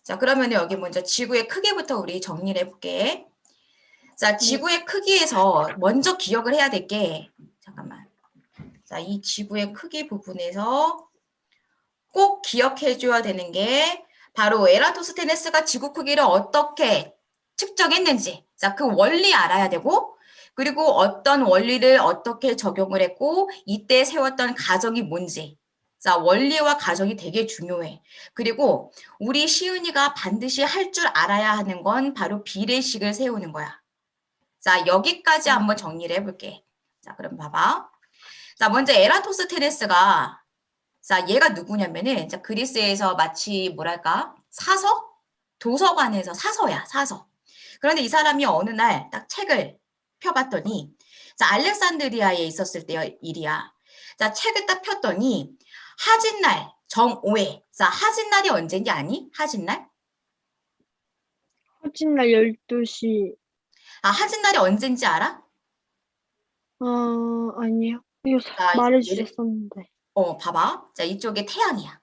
자, 그러면 여기 먼저 지구의 크기부터 우리 정리를 해볼게. 자, 지구의 크기에서 먼저 기억을 해야 될 게, 잠깐만. 자, 이 지구의 크기 부분에서 꼭 기억해줘야 되는 게 바로 에라토스테네스가 지구 크기를 어떻게 측정했는지, 자, 그 원리 알아야 되고, 그리고 어떤 원리를 어떻게 적용을 했고, 이때 세웠던 가정이 뭔지. 자, 원리와 가정이 되게 중요해. 그리고 우리 시은이가 반드시 할 줄 알아야 하는 건 바로 비례식을 세우는 거야. 자, 여기까지 한번 정리를 해볼게. 자, 그럼 봐봐. 자, 먼저 에라토스테네스가, 자, 얘가 누구냐면은, 자, 그리스에서 마치 뭐랄까, 사서? 도서관에서 사서야, 사서. 그런데 이 사람이 어느 날 딱 책을 펴봤더니, 자, 알렉산드리아에 있었을 때 일이야. 자, 책을 딱 폈더니, 하진날, 정오회. 자, 하진날이 언제인지 아니? 하진날? 허진날 12시. 아, 하진날이 언제인지 알아? 아니요. 이거 자, 말해주셨었는데. 봐봐. 자, 이쪽에 태양이야.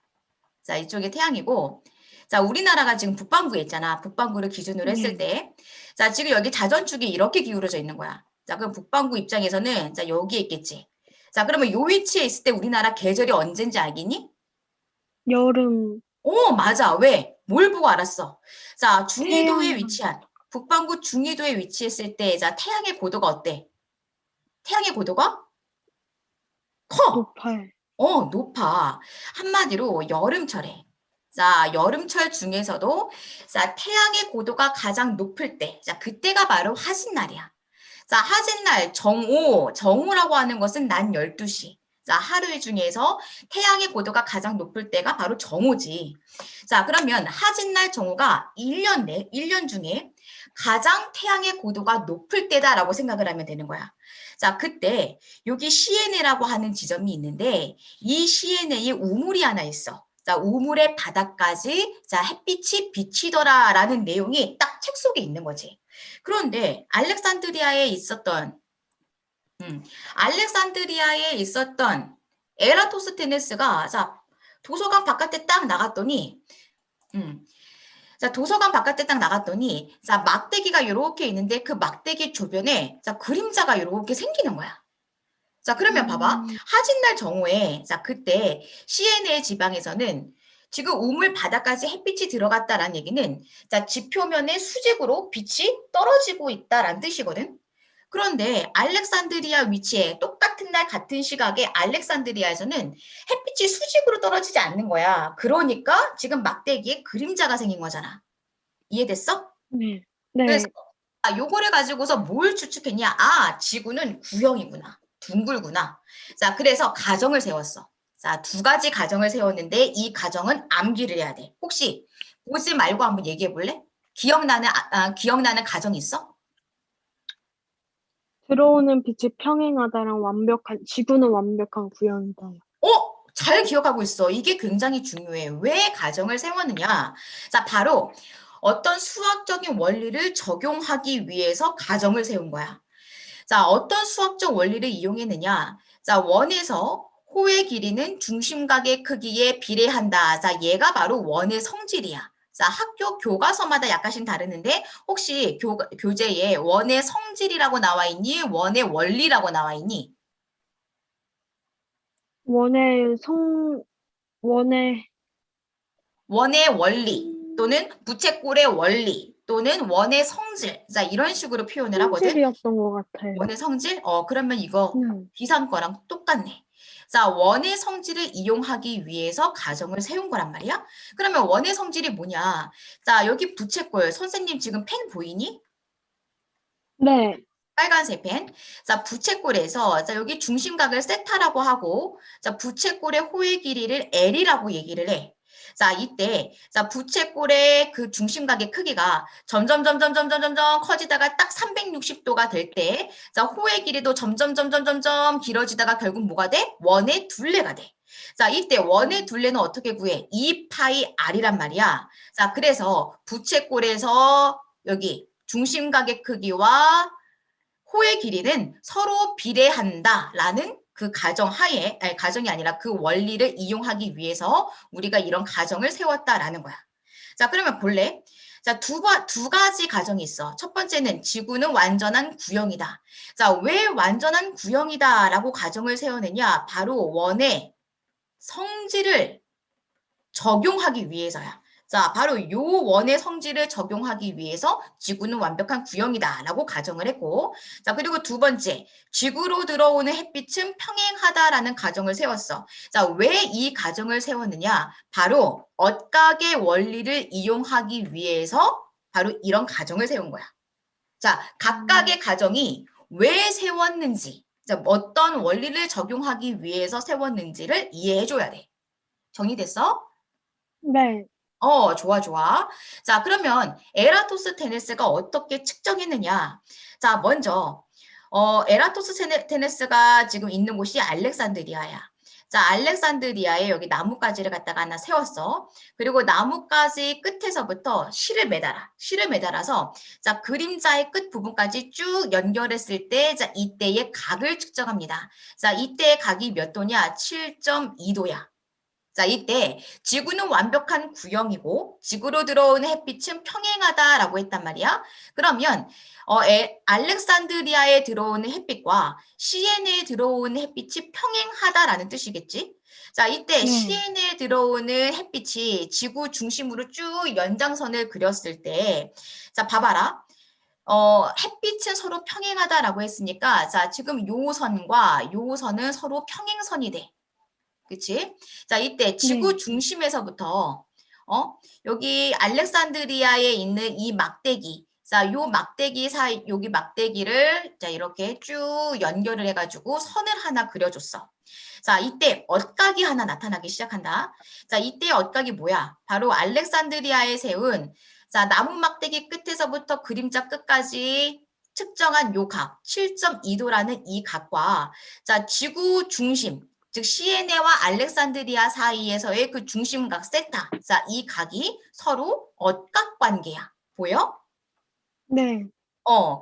자, 이쪽에 태양이고, 자, 우리나라가 지금 북반구에 있잖아. 북반구를 기준으로 했을 네. 때. 자, 지금 여기 자전축이 이렇게 기울어져 있는 거야. 자, 그럼 북반구 입장에서는, 자, 여기에 있겠지. 자, 그러면 요 위치에 있을 때 우리나라 계절이 언제인지 알겠니? 여름, 맞아. 왜? 뭘 보고 알았어? 자, 중위도에 태양, 위치한, 북반구 중위도에 위치했을 때, 자, 태양의 고도가 어때? 태양의 고도가 커. 높아요. 높아. 한마디로 여름철에. 자, 여름철 중에서도 자, 태양의 고도가 가장 높을 때. 자, 그때가 바로 하진날이야. 자, 하진날 정오라고 하는 것은 낮 12시. 자, 하루 중에서 태양의 고도가 가장 높을 때가 바로 정오지. 자, 그러면 하진날 정오가 1년 중에 가장 태양의 고도가 높을 때다라고 생각을 하면 되는 거야. 자, 그때 여기 시에네라고 하는 지점이 있는데 이 시에네에 우물이 하나 있어. 자, 우물의 바닥까지 자, 햇빛이 비치더라라는 내용이 딱 책 속에 있는 거지. 그런데 알렉산드리아에 있었던 에라토스테네스가 자, 도서관 바깥에 딱 나갔더니 자, 도서관 바깥에 딱 나갔더니 자, 막대기가 이렇게 있는데 그 막대기 주변에 자, 그림자가 이렇게 생기는 거야. 자, 그러면 봐봐. 하진날 정오에, 자, 그때 CNA 지방에서는 지금 우물 바닥까지 햇빛이 들어갔다라는 얘기는, 자, 지표면에 수직으로 빛이 떨어지고 있다라는 뜻이거든. 그런데 알렉산드리아 위치에 똑같은 날 같은 시각에 알렉산드리아에서는 햇빛이 수직으로 떨어지지 않는 거야. 그러니까 지금 막대기에 그림자가 생긴 거잖아. 이해됐어? 네. 그래서 네. 요거를 가지고서 뭘 추측했냐? 아, 지구는 구형이구나. 둥글구나. 자, 그래서 가정을 세웠어. 자, 두 가지 가정을 세웠는데 이 가정은 암기를 해야 돼. 혹시 보지 말고 한번 얘기해 볼래? 기억나는 가정 있어? 들어오는 빛이 평행하다랑 지구는 완벽한 구형이다요. 잘 기억하고 있어. 이게 굉장히 중요해. 왜 가정을 세웠느냐? 자, 바로 어떤 수학적인 원리를 적용하기 위해서 가정을 세운 거야. 자, 어떤 수학적 원리를 이용했느냐? 자, 원에서 호의 길이는 중심각의 크기에 비례한다. 자, 얘가 바로 원의 성질이야. 자, 학교 교과서마다 약간씩 다르는데 혹시 교재에 원의 성질이라고 나와 있니? 원의 원리라고 나와 있니? 원의 성, 원의, 원의 원리 또는 부채꼴의 원리 또는 원의 성질. 자, 이런 식으로 표현을 하거든. 성질이었던 것 같아요. 원의 성질? 그러면 이거 네. 비상 거랑 똑같네. 자, 원의 성질을 이용하기 위해서 가정을 세운 거란 말이야. 그러면 원의 성질이 뭐냐? 자, 여기 부채꼴. 선생님 지금 펜 보이니? 네. 빨간색 펜. 자, 부채꼴에서 자, 여기 중심각을 세타라고 하고 자, 부채꼴의 호의 길이를 L이라고 얘기를 해. 자, 이때 자, 부채꼴의 그 중심각의 크기가 점점 커지다가 딱 360도가 될 때, 자, 호의 길이도 점점 길어지다가 결국 뭐가 돼? 원의 둘레가 돼. 자, 이때 원의 둘레는 어떻게 구해? 2파이 R이란 말이야. 자, 그래서 부채꼴에서 여기 중심각의 크기와 호의 길이는 서로 비례한다라는 그 가정하에, 가정이 아니라 그 원리를 이용하기 위해서 우리가 이런 가정을 세웠다라는 거야. 자, 그러면 볼래? 자, 두 가지 가정이 있어. 첫 번째는 지구는 완전한 구형이다. 자, 왜 완전한 구형이다라고 가정을 세우느냐? 바로 원의 성질을 적용하기 위해서야. 자, 바로 요 원의 성질을 적용하기 위해서 지구는 완벽한 구형이다라고 가정을 했고, 자, 그리고 두 번째, 지구로 들어오는 햇빛은 평행하다라는 가정을 세웠어. 자, 왜 이 가정을 세웠느냐? 바로 얻각의 원리를 이용하기 위해서 바로 이런 가정을 세운 거야. 자, 각각의 가정이 왜 세웠는지, 자, 어떤 원리를 적용하기 위해서 세웠는지를 이해해줘야 돼. 정리됐어? 네. 좋아, 좋아. 자, 그러면 에라토스테네스가 어떻게 측정했느냐? 자, 먼저 에라토스테네스가 지금 있는 곳이 알렉산드리아야. 자, 알렉산드리아에 여기 나뭇가지를 갖다가 하나 세웠어. 그리고 나뭇가지 끝에서부터 실을 매달아서 자, 그림자의 끝 부분까지 쭉 연결했을 때 자, 이때의 각을 측정합니다. 자, 이때의 각이 몇 도냐? 7.2도야. 자, 이때 지구는 완벽한 구형이고 지구로 들어오는 햇빛은 평행하다라고 했단 말이야. 그러면 알렉산드리아에 들어오는 햇빛과 시에네에 들어오는 햇빛이 평행하다라는 뜻이겠지. 자, 이때 네. 시에네에 들어오는 햇빛이 지구 중심으로 쭉 연장선을 그렸을 때, 자, 봐봐라. 햇빛은 서로 평행하다라고 했으니까, 자, 지금 요 선과 요 선은 서로 평행선이 돼. 그치? 자, 이때 지구 네. 중심에서부터, 여기 알렉산드리아에 있는 이 막대기, 자, 요 막대기 여기 막대기를, 자, 이렇게 쭉 연결을 해가지고 선을 하나 그려줬어. 자, 이때 얻각이 하나 나타나기 시작한다. 자, 이때 얻각이 뭐야? 바로 알렉산드리아에 세운, 자, 나무 막대기 끝에서부터 그림자 끝까지 측정한 요 각, 7.2도라는 이 각과, 자, 지구 중심, 즉 시에네와 알렉산드리아 사이에서의 그 중심각 세타. 자, 이 각이 서로 얻각 관계야. 보여? 네.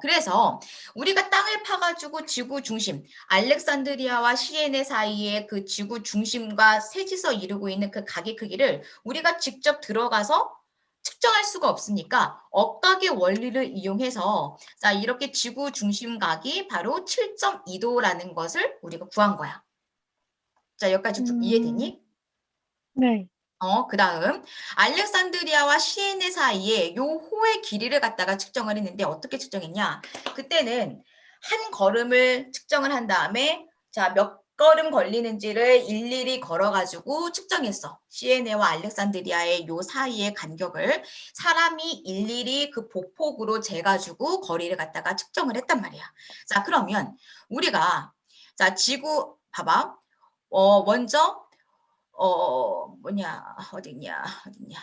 그래서 우리가 땅을 파가지고 지구 중심, 알렉산드리아와 시에네 사이의 그 지구 중심과 세지서 이루고 있는 그 각의 크기를 우리가 직접 들어가서 측정할 수가 없으니까 억각의 원리를 이용해서 자, 이렇게 지구 중심각이 바로 7.2도라는 것을 우리가 구한 거야. 자, 여기까지 이해되니? 네. 그 다음 알렉산드리아와 시에네 사이에 요 호의 길이를 갖다가 측정을 했는데 어떻게 측정했냐? 그때는 한 걸음을 측정을 한 다음에 자, 몇 걸음 걸리는지를 일일이 걸어가지고 측정했어. 시에네와 알렉산드리아의 요 사이의 간격을 사람이 일일이 그 보폭으로 재가지고 거리를 갖다가 측정을 했단 말이야. 자, 그러면 우리가 자, 지구 봐봐. 먼저 어딨냐,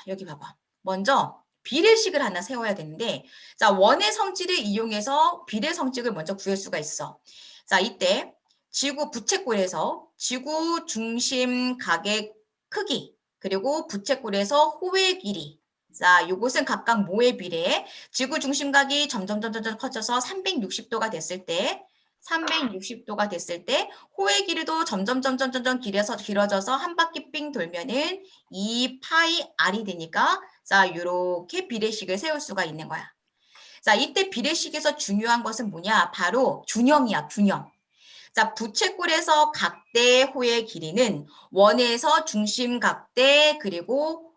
여기 봐봐. 먼저 비례식을 하나 세워야 되는데, 자, 원의 성질을 이용해서 비례 성질을 먼저 구할 수가 있어. 자, 이때 지구 부채꼴에서 지구 중심 각의 크기, 그리고 부채꼴에서 호의 길이. 자, 요것은 각각 뭐에 비례해? 지구 중심각이 점점 커져서 360도가 됐을 때, 360도가 됐을 때 호의 길이도 점점 길어져서 한 바퀴 삥 돌면은 2 파이 r이 되니까 자, 이렇게 비례식을 세울 수가 있는 거야. 자, 이때 비례식에서 중요한 것은 뭐냐? 바로 균형이야, 균형. 자, 부채꼴에서 각대 호의 길이는 원에서 중심 각대 그리고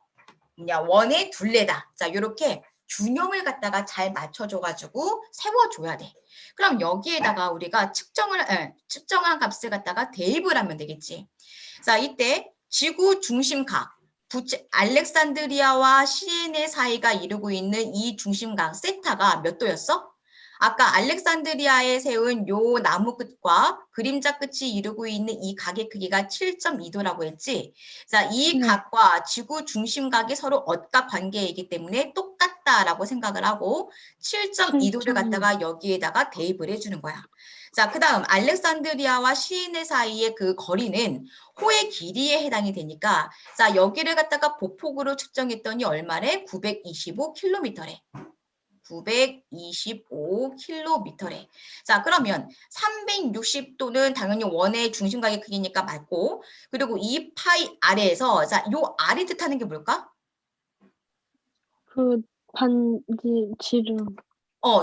원의 둘레다. 자, 이렇게 균형을 갖다가 잘 맞춰줘가지고 세워줘야 돼. 그럼 여기에다가 우리가 측정한 값을 갖다가 대입을 하면 되겠지. 자, 이때 지구 중심각, 알렉산드리아와 시에네 사이가 이루고 있는 이 중심각 세타가 몇 도였어? 아까 알렉산드리아에 세운 요 나무 끝과 그림자 끝이 이루고 있는 이 각의 크기가 7.2도라고 했지. 자, 이 네. 각과 지구 중심각이 서로 얻각 관계이기 때문에 똑같다라고 생각을 하고 7.2도를 갖다가 여기에다가 대입을 해주는 거야. 자, 그 다음 알렉산드리아와 시내 사이의 그 거리는 호의 길이에 해당이 되니까 자, 여기를 갖다가 보폭으로 측정했더니 얼마래? 925km래. 925km래. 자, 그러면 360도는 당연히 원의 중심각의 크기니까 맞고, 그리고 이 파이 아래에서, 자, 요 R이 뜻하는 게 뭘까? 그 지름.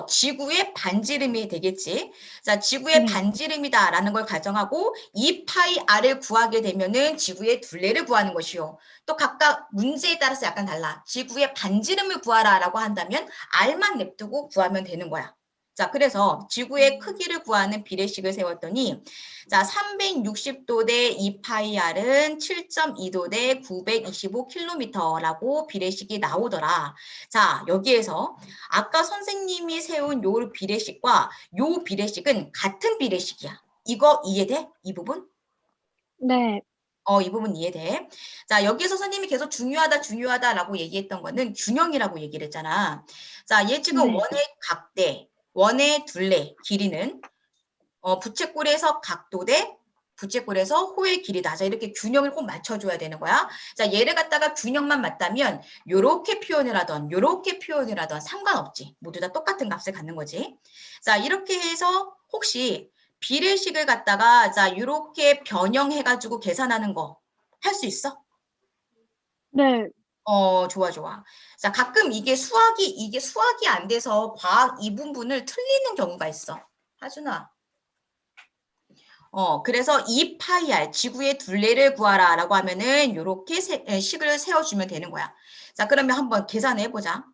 지구의 반지름이 되겠지. 자, 지구의 네. 반지름이다라는 걸 가정하고 2파이 r을 구하게 되면은 지구의 둘레를 구하는 것이요. 또 각각 문제에 따라서 약간 달라. 지구의 반지름을 구하라라고 한다면 r만 냅두고 구하면 되는 거야. 자, 그래서 지구의 크기를 구하는 비례식을 세웠더니 자, 360도 대 2파이 r은 7.2도 대 925km라고 비례식이 나오더라. 자, 여기에서 아까 선생님이 세운 요 비례식과 요 비례식은 같은 비례식이야. 이거 이해돼? 이 부분? 네. 이 부분 이해돼. 자, 여기에서 선생님이 계속 중요하다라고 얘기했던 거는 균형이라고 얘기를 했잖아. 자, 얘 지금 네. 원의 각대, 원의 둘레, 길이는 부채꼴에서 각도 대 부채꼴에서 호의 길이다. 자, 이렇게 균형을 꼭 맞춰줘야 되는 거야. 자, 얘를 갖다가 균형만 맞다면 요렇게 표현을 하던 요렇게 표현을 하던 상관없지. 모두 다 똑같은 값을 갖는 거지. 자, 이렇게 해서 혹시 비례식을 갖다가 자, 요렇게 변형해가지고 계산하는 거 할 수 있어? 네. 좋아, 좋아. 자, 가끔 이게 수학이 안 돼서 과학 이 부분을 틀리는 경우가 있어. 하준아. 그래서 2파이 r 지구의 둘레를 구하라 라고 하면은 요렇게 식을 세워주면 되는 거야. 자, 그러면 한번 계산해 보자.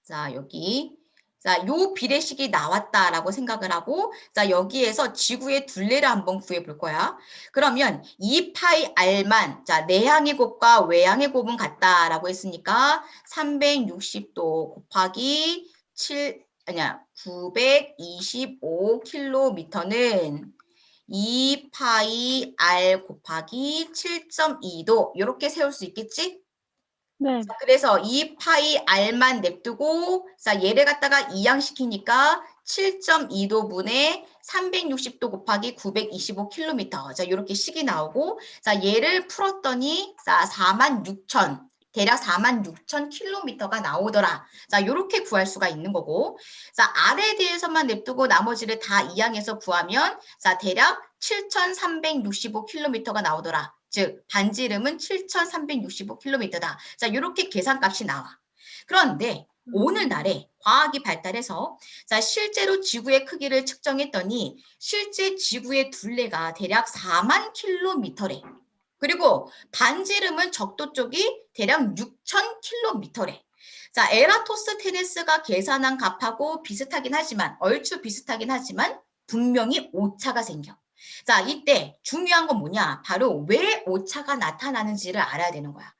자, 여기. 자, 요 비례식이 나왔다라고 생각을 하고, 자, 여기에서 지구의 둘레를 한번 구해 볼 거야. 그러면 2파이 r만, 자, 내향의 곱과 외향의 곱은 같다라고 했으니까 360도 곱하기 925km는 2파이 r 곱하기 7.2도 이렇게 세울 수 있겠지? 네. 그래서 2파이 r만 냅두고 자 얘를 갖다가 이항시키니까 7.2도분의 360도 곱하기 925km 자 이렇게 식이 나오고 자 얘를 풀었더니 자 46,000 대략 46,000km가 나오더라. 자 이렇게 구할 수가 있는 거고 자 r에 대해서만 냅두고 나머지를 다 이항해서 구하면 자 대략 7,365km가 나오더라. 즉 반지름은 7,365km다. 자, 이렇게 계산값이 나와. 그런데 오늘날에 과학이 발달해서 자, 실제로 지구의 크기를 측정했더니 실제 지구의 둘레가 대략 4만 킬로미터래. 그리고 반지름은 적도 쪽이 대략 6,000km래. 자, 에라토스테네스가 계산한 값하고 비슷하긴 하지만 얼추 비슷하긴 하지만 분명히 오차가 생겨. 자, 이때 중요한 건 뭐냐? 바로 왜 오차가 나타나는지를 알아야 되는 거야.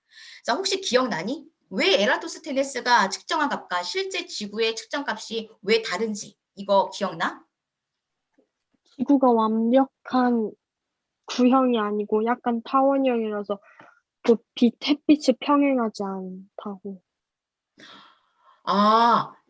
자, 혹시 기억나니? 왜 에라토스테네스가 측정한 값과 실제 지구의 측정값이 왜 다른지 이거 기억나? 지구가 완벽한 구형이 아니고 약간 타원형이라서 햇빛이 평행하지 않다고.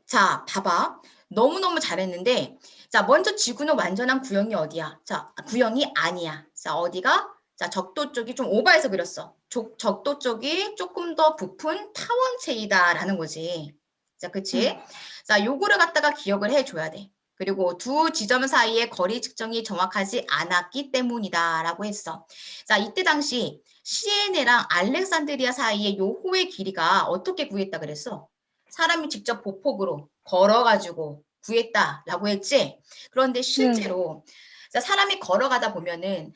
자, 봐봐. 너무너무 잘했는데, 자, 먼저 지구는 완전한 구형이 어디야? 자, 구형이 아니야. 자, 어디가? 자, 적도 쪽이 좀 오버해서 그렸어. 적도 쪽이 조금 더 부푼 타원체이다라는 거지. 자, 그치? 자, 요거를 갖다가 기억을 해줘야 돼. 그리고 두 지점 사이의 거리 측정이 정확하지 않았기 때문이다라고 했어. 자, 이때 당시 시에네랑 알렉산드리아 사이의 요 호의 길이가 어떻게 구했다 그랬어? 사람이 직접 보폭으로 걸어가지고 구했다라고 했지. 그런데 네. 실제로 사람이 걸어가다 보면은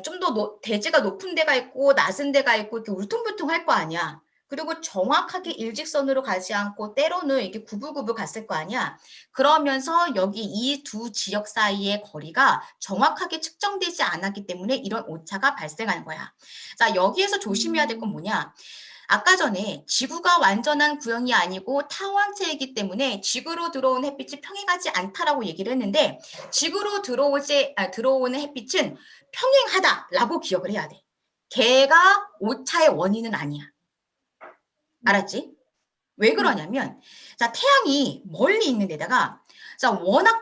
좀 더 대지가 높은 데가 있고 낮은 데가 있고 이렇게 울퉁불퉁할 거 아니야. 그리고 정확하게 일직선으로 가지 않고 때로는 이렇게 구불구불 갔을 거 아니야. 그러면서 여기 이 두 지역 사이의 거리가 정확하게 측정되지 않았기 때문에 이런 오차가 발생하는 거야. 자, 여기에서 조심해야 될 건 뭐냐? 아까 전에 지구가 완전한 구형이 아니고 타원체이기 때문에 지구로 들어온 햇빛이 평행하지 않다라고 얘기를 했는데 지구로 들어오는 햇빛은 평행하다라고 기억을 해야 돼. 걔가 오차의 원인은 아니야. 알았지? 왜 그러냐면 자 태양이 멀리 있는 데다가 자 워낙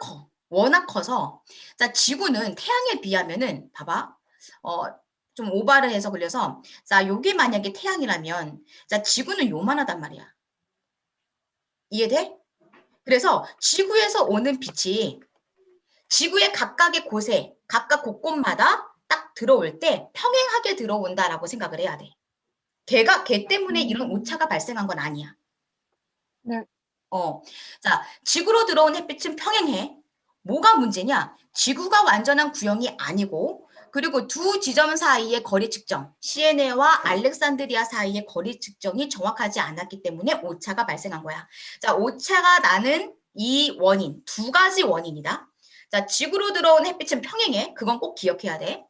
커서 자 지구는 태양에 비하면은 봐봐 좀 오바를 해서 그려서 자 요게 만약에 태양이라면 자 지구는 요만하단 말이야. 이해돼? 그래서 지구에서 오는 빛이 지구의 각각의 곳에 각각 곳곳마다 딱 들어올 때 평행하게 들어온다라고 생각을 해야 돼. 걔 때문에 이런 오차가 발생한 건 아니야. 네. 자, 지구로 들어온 햇빛은 평행해. 뭐가 문제냐? 지구가 완전한 구형이 아니고, 그리고 두 지점 사이의 거리 측정, 시에네와 알렉산드리아 사이의 거리 측정이 정확하지 않았기 때문에 오차가 발생한 거야. 자, 오차가 나는 이 원인, 두 가지 원인이다. 자, 지구로 들어온 햇빛은 평행해. 그건 꼭 기억해야 돼.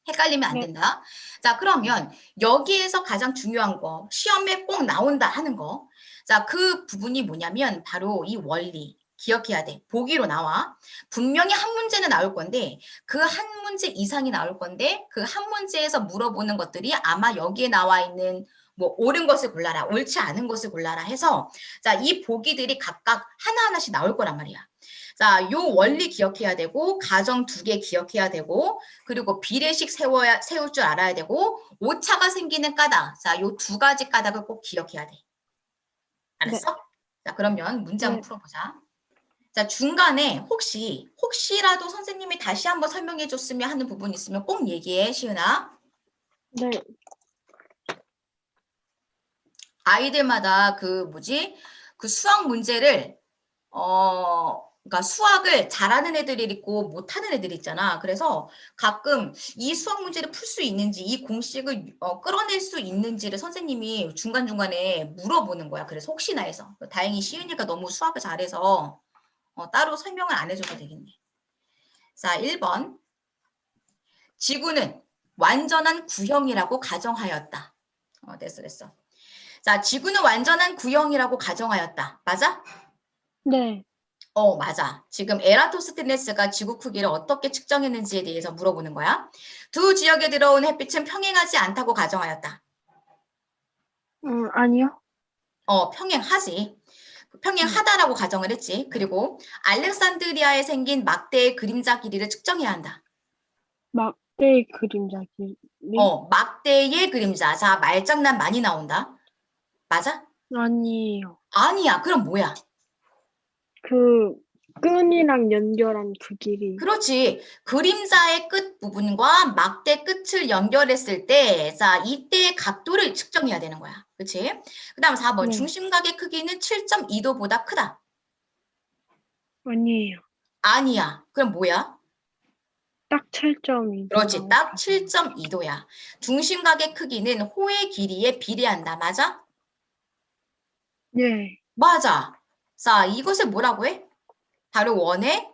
헷갈리면 안 네. 된다. 자, 그러면 여기에서 가장 중요한 거, 시험에 꼭 나온다 하는 거. 자, 그 부분이 뭐냐면 바로 이 원리. 기억해야 돼. 보기로 나와. 분명히 한 문제는 나올 건데 그 한 문제 이상이 나올 건데 그 한 문제에서 물어보는 것들이 아마 여기에 나와 있는 뭐 옳은 것을 골라라, 옳지 않은 것을 골라라 해서 자, 이 보기들이 각각 하나하나씩 나올 거란 말이야. 자, 요 원리 기억해야 되고 가정 2개 기억해야 되고 그리고 비례식 세울 줄 알아야 되고 오차가 생기는 까닭. 자, 요 2가지 까닭을 꼭 기억해야 돼. 네. 알았어? 자, 그러면 문제 한번 네. 풀어보자. 자, 중간에 혹시라도 선생님이 다시 한번 설명해 줬으면 하는 부분 있으면 꼭 얘기해, 시은아. 네. 아이들마다 그 수학 문제를 그러니까 수학을 잘하는 애들이 있고 못하는 애들이 있잖아. 그래서 가끔 이 수학 문제를 풀 수 있는지, 이 공식을 끌어낼 수 있는지를 선생님이 중간중간에 물어보는 거야. 그래서 혹시나 해서. 다행히 시은이가 너무 수학을 잘해서 따로 설명을 안 해줘도 되겠네. 자, 1번. 지구는 완전한 구형이라고 가정하였다. 됐어. 자, 지구는 완전한 구형이라고 가정하였다. 맞아? 네. 맞아. 지금 에라토스테네스가 지구 크기를 어떻게 측정했는지에 대해서 물어보는 거야. 두 지역에 들어온 햇빛은 평행하지 않다고 가정하였다. 아니요. 평행하지. 평행하다라고 가정을 했지. 그리고 알렉산드리아에 생긴 막대의 그림자 길이를 측정해야 한다. 막대의 그림자 길이? 막대의 그림자. 자, 말장난 많이 나온다. 맞아? 아니에요. 아니야. 그럼 뭐야? 그 끈이랑 연결한 그 길이. 그렇지. 그림자의 끝 부분과 막대 끝을 연결했을 때, 자, 이때의 각도를 측정해야 되는 거야. 그치? 그 다음 4번. 네. 중심각의 크기는 7.2도보다 크다. 아니에요. 아니야. 그럼 뭐야? 딱 7.2도 그렇지. 딱 나오죠. 7.2도야. 중심각의 크기는 호의 길이에 비례한다. 맞아? 네. 맞아. 자, 이것을 뭐라고 해? 바로 원의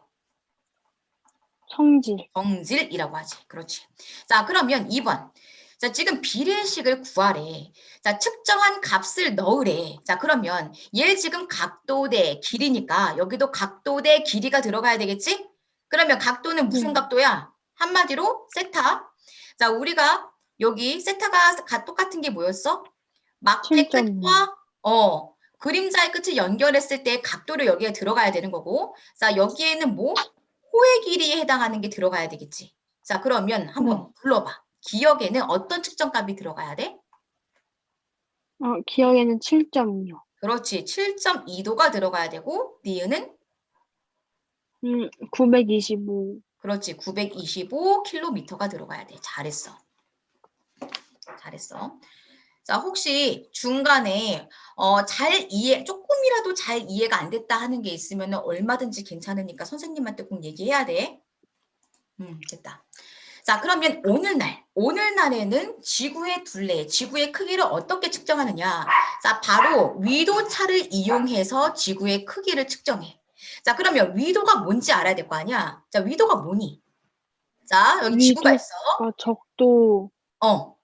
성질. 정질이라고 하지. 그렇지. 자, 그러면 2번. 자, 지금 비례식을 구하래. 자, 측정한 값을 넣으래. 자, 그러면 얘 지금 각도 대 길이니까 여기도 각도 대 길이가 들어가야 되겠지? 그러면 각도는 무슨 네. 각도야? 한마디로 세타. 자, 우리가 여기 세타가 똑같은 게 뭐였어? 막대 7.2. 끝과 그림자의 끝을 연결했을 때 각도를 여기에 들어가야 되는 거고. 자, 여기에는 뭐? 호의 길이에 해당하는 게 들어가야 되겠지. 자, 그러면 한번 네. 불러봐. 기억에는 어떤 측정값이 들어가야 돼? 기억에는 7.2요. 그렇지. 7.2도가 들어가야 되고 니은은 925. 그렇지. 925km가 들어가야 돼. 잘했어. 자, 혹시 중간에 조금이라도 잘 이해가 안 됐다 하는 게 있으면 얼마든지 괜찮으니까 선생님한테 꼭 얘기해야 돼. 됐다. 자, 그러면 오늘날에는 지구의 둘레, 지구의 크기를 어떻게 측정하느냐? 자, 바로 위도차를 이용해서 지구의 크기를 측정해. 자, 그러면 위도가 뭔지 알아야 될 거 아니야? 자, 위도가 뭐니? 자, 여기 지구가 있어. 위도가 적도를 어,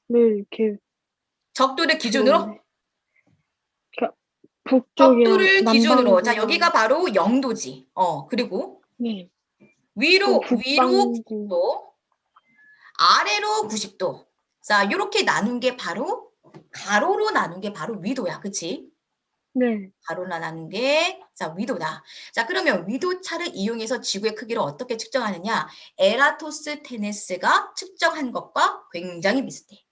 이렇게 적도를 기준으로? 그건데. 그러니까 북쪽이랑 적도를 기준으로. 자, 남반구랑 여기가 바로 0도지. 그리고 네. 그럼 위로 북반구 90도, 아래로 90도. 자, 이렇게 나눈 게 바로 가로로 나눈 게 바로 위도야. 그치? 네. 가로로 나눈 게 자, 위도다. 자, 그러면 위도차를 이용해서 지구의 크기를 어떻게 측정하느냐? 에라토스테네스가 측정한 것과 굉장히 비슷해.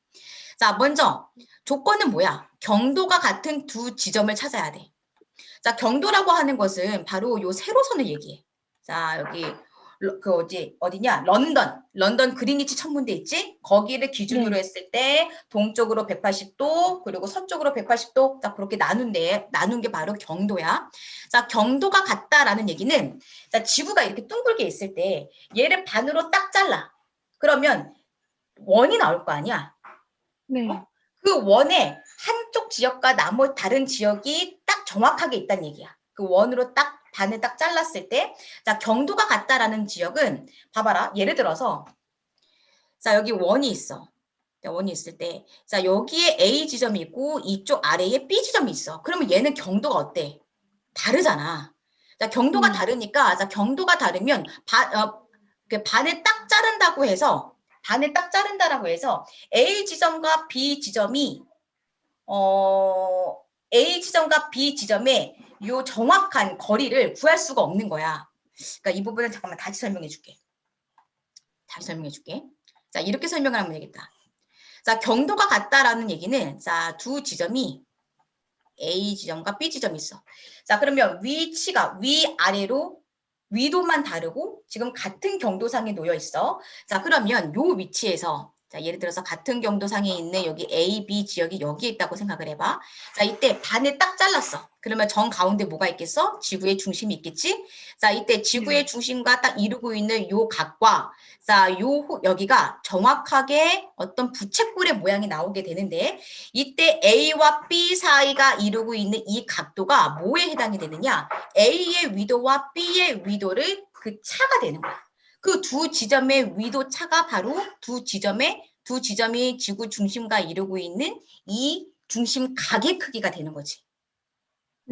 자, 먼저 조건은 뭐야? 경도가 같은 두 지점을 찾아야 돼. 자, 경도라고 하는 것은 바로 요 세로선을 얘기해. 자, 여기 어디냐? 런던 그리니치 천문대 있지? 거기를 기준으로 네. 했을 때 동쪽으로 180도, 그리고 서쪽으로 180도, 자, 그렇게 나눈 게 바로 경도야. 자, 경도가 같다라는 얘기는, 자, 지구가 이렇게 둥글게 있을 때 얘를 반으로 딱 잘라. 그러면 원이 나올 거 아니야? 네. 그 원의 한쪽 지역과 나머지 다른 지역이 딱 정확하게 있다는 얘기야. 그 원으로 딱 반을 딱 잘랐을 때, 자, 경도가 같다라는 지역은 봐봐라. 예를 들어서 자, 여기 원이 있어. 원이 있을 때, 자, 여기에 A 지점이 있고 이쪽 아래에 B 지점이 있어. 그러면 얘는 경도가 어때? 다르잖아. 자, 경도가 다르니까, 자, 경도가 다르면 반을 딱 자른다고 해서 반을 딱 자른다라고 해서 A 지점과 B 지점이 A 지점과 B 지점의 요 정확한 거리를 구할 수가 없는 거야. 그러니까 이 부분은 잠깐만 다시 설명해 줄게. 자, 이렇게 설명을 하면 되겠다. 자, 경도가 같다라는 얘기는, 자, 두 지점이 A 지점과 B 지점이 있어. 자, 그러면 위치가 위아래로 위도만 다르고 지금 같은 경도상에 놓여 있어. 자, 그러면 요 위치에서, 자, 예를 들어서 같은 경도상에 있는 여기 A, B 지역이 여기에 있다고 생각을 해봐. 자, 이때 반을 딱 잘랐어. 그러면 정 가운데 뭐가 있겠어? 지구의 중심이 있겠지? 자, 이때 지구의 중심과 딱 이루고 있는 요 각과, 자, 여기가 정확하게 어떤 부채꼴의 모양이 나오게 되는데, 이때 A와 B 사이가 이루고 있는 이 각도가 뭐에 해당이 되느냐? A의 위도와 B의 위도를 그 차가 되는 거야. 그 두 지점의 위도 차가 바로 두 지점이 지구 중심과 이루고 있는 이 중심각의 크기가 되는 거지.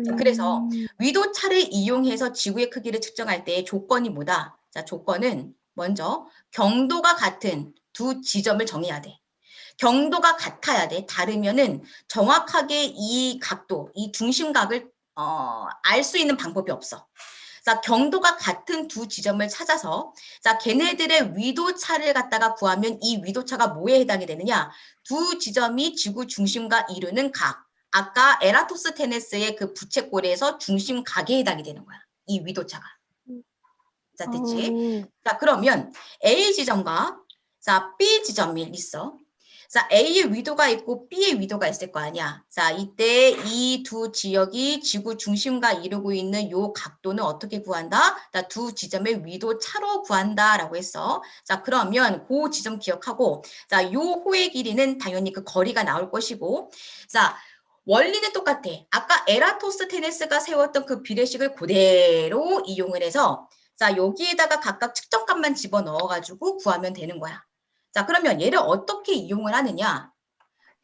자, 그래서 위도 차를 이용해서 지구의 크기를 측정할 때 조건이 뭐다? 자, 조건은 먼저 경도가 같은 두 지점을 정해야 돼. 경도가 같아야 돼. 다르면은 정확하게 이 각도, 이 중심각을 알 수 있는 방법이 없어. 자, 경도가 같은 두 지점을 찾아서, 자, 걔네들의 위도차를 갖다가 구하면 이 위도차가 뭐에 해당이 되느냐? 두 지점이 지구 중심과 이루는 각. 아까 에라토스테네스의 그 부채꼴에서 중심각에 해당이 되는 거야. 이 위도차가. 자, 됐지? 자, 그러면 A 지점과, 자, B 지점이 있어. 자, A의 위도가 있고 B의 위도가 있을 거 아니야. 자, 이때 이 두 지역이 지구 중심과 이루고 있는 요 각도는 어떻게 구한다? 자, 두 지점의 위도 차로 구한다라고 했어. 자, 그러면 그 지점 기억하고, 자, 요 호의 길이는 당연히 그 거리가 나올 것이고, 자, 원리는 똑같아. 아까 에라토스테네스가 세웠던 그 비례식을 그대로 이용을 해서, 자, 여기에다가 각각 측정값만 집어넣어가지고 구하면 되는 거야. 자, 그러면 얘를 어떻게 이용을 하느냐?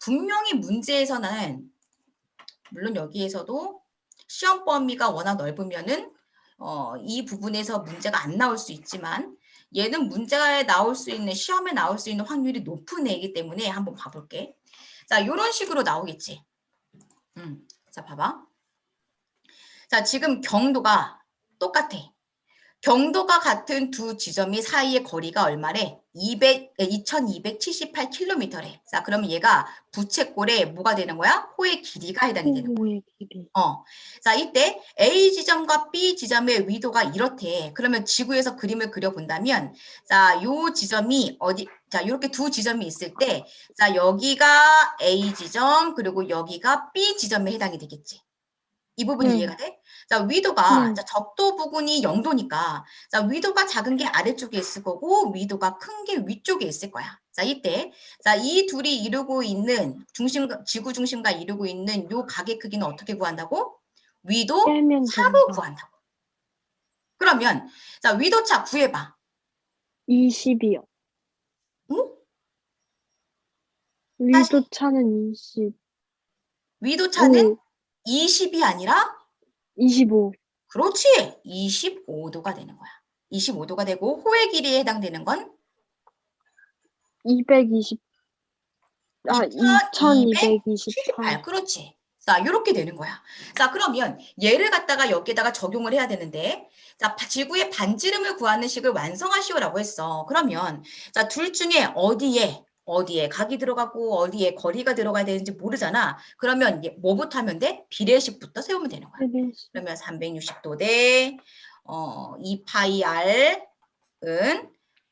분명히 문제에서는, 물론 여기에서도 시험 범위가 워낙 넓으면은, 이 부분에서 문제가 안 나올 수 있지만, 얘는 문제가 나올 수 있는, 시험에 나올 수 있는 확률이 높은 애이기 때문에 한번 봐볼게. 자, 이런 식으로 나오겠지. 자, 봐봐. 자, 지금 경도가 똑같아. 경도가 같은 두 지점이 사이의 거리가 얼마래? 2278km래. 자, 그러면 얘가 부채꼴에 뭐가 되는 거야? 호의 길이가 해당이 되는 거야. 호의 길이. 자, 이때 A 지점과 B 지점의 위도가 이렇대. 그러면 지구에서 그림을 그려본다면, 자, 요 지점이 자, 이렇게 두 지점이 있을 때, 자, 여기가 A 지점, 그리고 여기가 B 지점에 해당이 되겠지. 이 부분이 네. 이해가 돼? 자, 위도가, 네. 자, 적도 부분이 0도니까, 자, 위도가 작은 게 아래쪽에 있을 거고, 위도가 큰 게 위쪽에 있을 거야. 자, 이때, 자, 이 둘이 이루고 있는, 지구 중심과 이루고 있는 요 각의 크기는 어떻게 구한다고? 위도 빼면 차로 된다. 구한다고. 그러면, 자, 위도차 구해봐. 20이요. 응? 위도 차는 20. 위도차는 20이 아니라 25. 그렇지. 25도가 되는 거야. 25도가 되고 호의 길이에 해당되는 건 220. 2228. 그렇지. 자, 이렇게 되는 거야. 자, 그러면 얘를 갖다가 여기에다가 적용을 해야 되는데, 자, 지구의 반지름을 구하는 식을 완성하시오라고 했어. 그러면, 자, 둘 중에 어디에 각이 들어가고 어디에 거리가 들어가야 되는지 모르잖아. 그러면 뭐부터 하면 돼? 비례식부터 세우면 되는 거야. 그러면 360도 대 2파이 r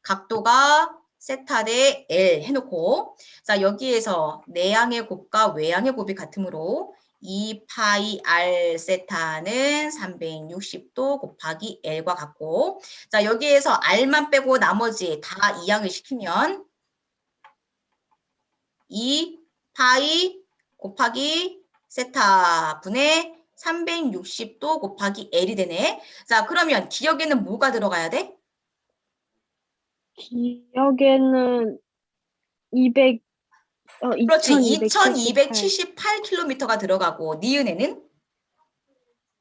각도가 세타 대 L 해놓고 자 여기에서 내향의 곱과 외향의 곱이 같으므로 2파이 R 세타는 360도 곱하기 L과 같고 자 여기에서 R만 빼고 나머지 다 이항을 시키면 2파이 곱하기 세타 분의 360도 곱하기 L이 되네. 자 그러면 기억에는 뭐가 들어가야 돼? 기억에는 200, 그렇지. 2278, 2278km가 들어가고 니은에는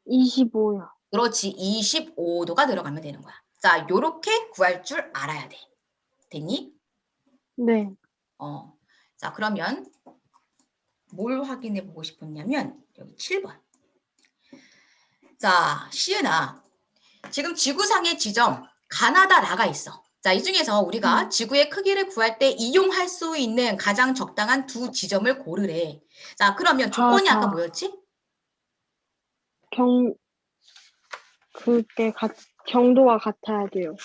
25요. 그렇지. 25도가 들어가면 되는 거야. 자, 요렇게 구할 줄 알아야 돼. 됐니? 네. 자, 그러면 뭘 확인해 보고 싶었냐면 여기 7번. 자, 시은아. 지금 지구상의 지점 가나다라가 있어. 자, 이 중에서 우리가 지구의 크기를 구할 때 이용할 수 있는 가장 적당한 두 지점을 고르래. 자, 그러면 조건이 아까 뭐였지? 경도가 같아야 돼요.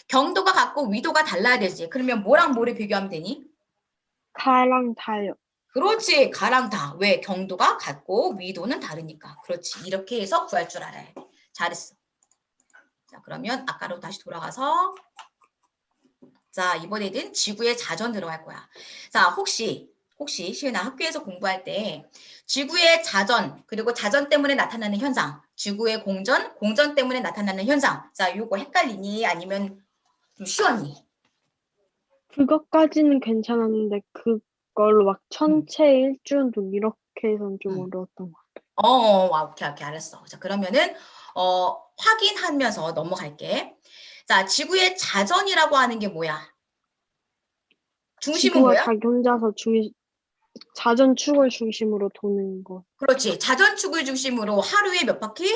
경도가 같고 위도가 달라야 되지. 그러면 뭐랑 뭐를 비교하면 되니? 가랑 다요. 그렇지. 가랑 다. 왜? 경도가 같고 위도는 다르니까. 그렇지. 이렇게 해서 구할 줄 알아야 돼. 잘했어. 자, 그러면 아까로 다시 돌아가서 자, 이번에는 지구의 자전 들어갈 거야. 자, 혹시 시은아 학교에서 공부할 때 지구의 자전 그리고 자전 때문에 나타나는 현상, 지구의 공전 때문에 나타나는 현상. 자, 요거 헷갈리니 아니면 좀 쉬웠니? 그것까지는 괜찮았는데 그걸로 막 천체 일주운동 이렇게 해서는 좀 어려웠던 것 같아요. 오케이, 알았어. 자, 그러면은 확인하면서 넘어갈게. 자, 지구의 자전이라고 하는 게 뭐야? 중심은 지구가 뭐야? 자기 혼자서 자전축을 중심으로 도는 거. 그렇지. 자전축을 중심으로 하루에 몇 바퀴?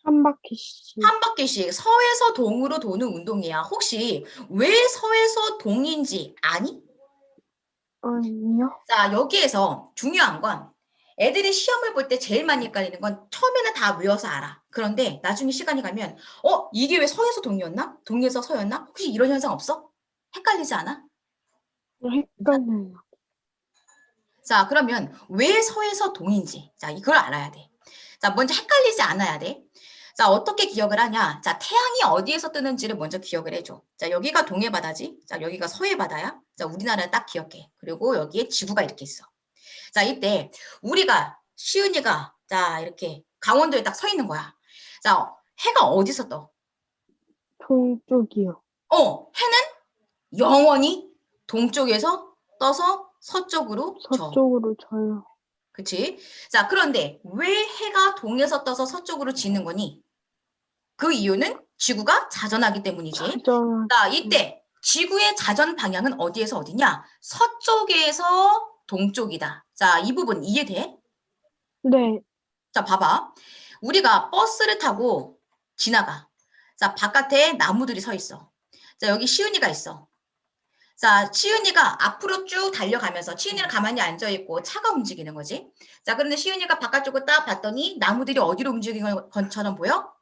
한 바퀴씩. 한 바퀴씩 서에서 동으로 도는 운동이야. 혹시 왜 서에서 동인지 아니? 아니요. 자, 여기에서 중요한 건 애들이 시험을 볼 때 제일 많이 헷갈리는 건 처음에는 다 외워서 알아. 그런데 나중에 시간이 가면 이게 왜 서에서 동이었나? 동에서 서였나? 혹시 이런 현상 없어? 헷갈리지 않아? 헷갈려요. 자, 그러면 왜 서에서 동인지. 자, 이걸 알아야 돼. 자, 먼저 헷갈리지 않아야 돼. 자, 어떻게 기억을 하냐? 자, 태양이 어디에서 뜨는지를 먼저 기억을 해줘. 자, 여기가 동해 바다지. 자, 여기가 서해 바다야. 자, 우리나라를 딱 기억해. 그리고 여기에 지구가 이렇게 있어. 자, 이때 시은이가 자, 이렇게 강원도에 딱 서 있는 거야. 자, 해가 어디서 떠? 동쪽이요. 해는 영원히 동쪽에서 떠서 서쪽으로 져. 서쪽으로 져요. 그치? 자, 그런데 왜 해가 동에서 떠서 서쪽으로 지는 거니? 그 이유는 지구가 자전하기 때문이지. 자, 이때 지구의 자전 방향은 어디에서 어디냐? 서쪽에서 동쪽이다. 자, 이 부분 이해돼? 네. 자, 봐봐. 우리가 버스를 타고 지나가. 자, 바깥에 나무들이 서 있어. 자, 여기 시은이가 있어. 자, 시은이가 앞으로 쭉 달려가면서 시은이는 가만히 앉아있고 차가 움직이는 거지. 자, 그런데 시은이가 바깥쪽을 딱 봤더니 나무들이 어디로 움직이는 것처럼 보여?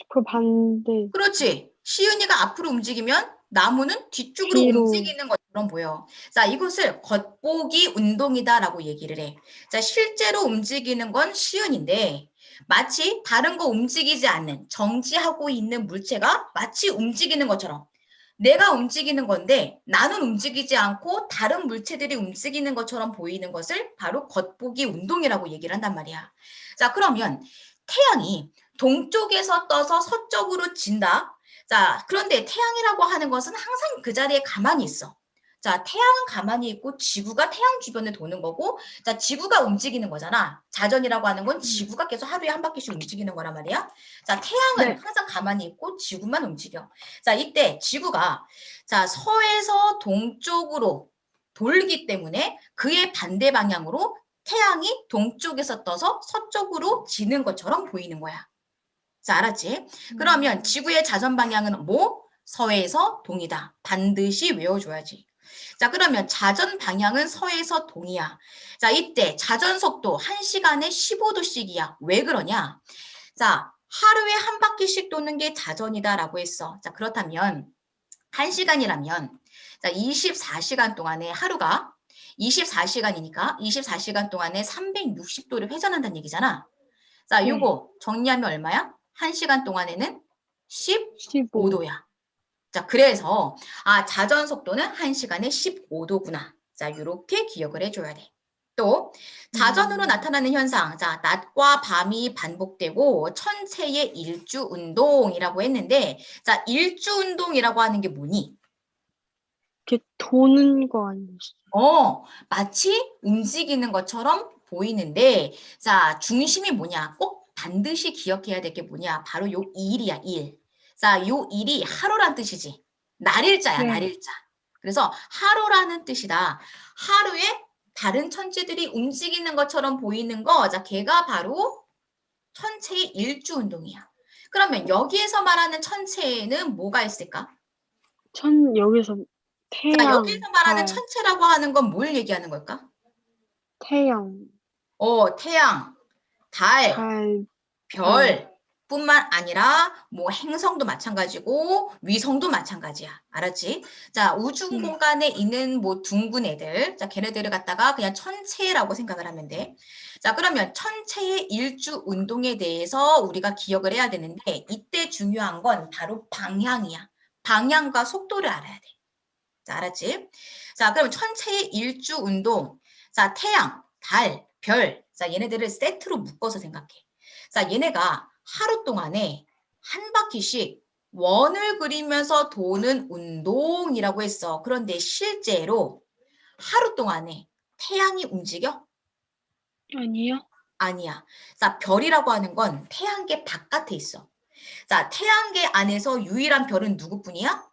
그 반대. 그렇지. 시은이가 앞으로 움직이면 나무는 뒤쪽으로 뒤로. 움직이는 것처럼 보여. 자, 이것을 겉보기 운동이다라고 얘기를 해. 자, 실제로 움직이는 건 시은인데 마치 다른 거 움직이지 않는 정지하고 있는 물체가 마치 움직이는 것처럼 내가 움직이는 건데 나는 움직이지 않고 다른 물체들이 움직이는 것처럼 보이는 것을 바로 겉보기 운동이라고 얘기를 한단 말이야. 자, 그러면 태양이 동쪽에서 떠서 서쪽으로 진다. 자, 그런데 태양이라고 하는 것은 항상 그 자리에 가만히 있어. 자, 태양은 가만히 있고 지구가 태양 주변에 도는 거고, 자, 지구가 움직이는 거잖아. 자전이라고 하는 건 지구가 계속 하루에 한 바퀴씩 움직이는 거란 말이야. 자, 태양은 항상 가만히 있고 지구만 움직여. 자, 이때 지구가 자, 서에서 동쪽으로 돌기 때문에 그의 반대 방향으로 태양이 동쪽에서 떠서 서쪽으로 지는 것처럼 보이는 거야. 자, 알았지? 그러면 지구의 자전 방향은 뭐? 서에서 동이다. 반드시 외워줘야지. 자, 그러면 자전 방향은 서에서 동이야. 자, 이때 자전 속도 1시간에 15도씩이야. 왜 그러냐? 자, 하루에 한 바퀴씩 도는 게 자전이다라고 했어. 자, 그렇다면 1시간이라면 자, 24시간 동안에 하루가 24시간이니까 24시간 동안에 360도를 회전한다는 얘기잖아. 자, 네. 요거 정리하면 얼마야? 1시간 동안에는 15. 15도야. 자, 그래서 자전 속도는 1시간에 15도구나. 자, 요렇게 기억을 해줘야 돼. 또 자전으로 나타나는 현상. 자, 낮과 밤이 반복되고 천체의 일주 운동이라고 했는데 자, 일주 운동이라고 하는 게 뭐니? 이렇게 도는 거 아니었어요? 마치 움직이는 것처럼 보이는데 자, 중심이 뭐냐? 꼭 반드시 기억해야 될 게 뭐냐? 바로 요 일이야, 일. 자, 요 일이 하루란 뜻이지. 날일자야, 네. 날일자. 그래서 하루라는 뜻이다. 하루에 다른 천체들이 움직이는 것처럼 보이는 거, 자, 걔가 바로 천체의 일주 운동이야. 그러면 여기에서 말하는 천체에는 뭐가 있을까? 여기서 자, 태양, 여기에서 말하는 달, 천체라고 하는 건 뭘 얘기하는 걸까? 태양, 태양, 달, 달, 달. 별뿐만 아니라 뭐 행성도 마찬가지고 위성도 마찬가지야. 알았지? 자, 우주 네. 공간에 있는 뭐 둥근 애들, 자, 걔네들을 갖다가 그냥 천체라고 생각을 하면 돼. 자, 그러면 천체의 일주 운동에 대해서 우리가 기억을 해야 되는데 이때 중요한 건 바로 방향이야. 방향과 속도를 알아야 돼. 자, 알았지? 자, 그럼 천체의 일주 운동. 자, 태양, 달, 별. 자, 얘네들을 세트로 묶어서 생각해. 자, 얘네가 하루 동안에 한 바퀴씩 원을 그리면서 도는 운동이라고 했어. 그런데 실제로 하루 동안에 태양이 움직여? 아니요? 아니야. 자, 별이라고 하는 건 태양계 바깥에 있어. 자, 태양계 안에서 유일한 별은 누구뿐이야?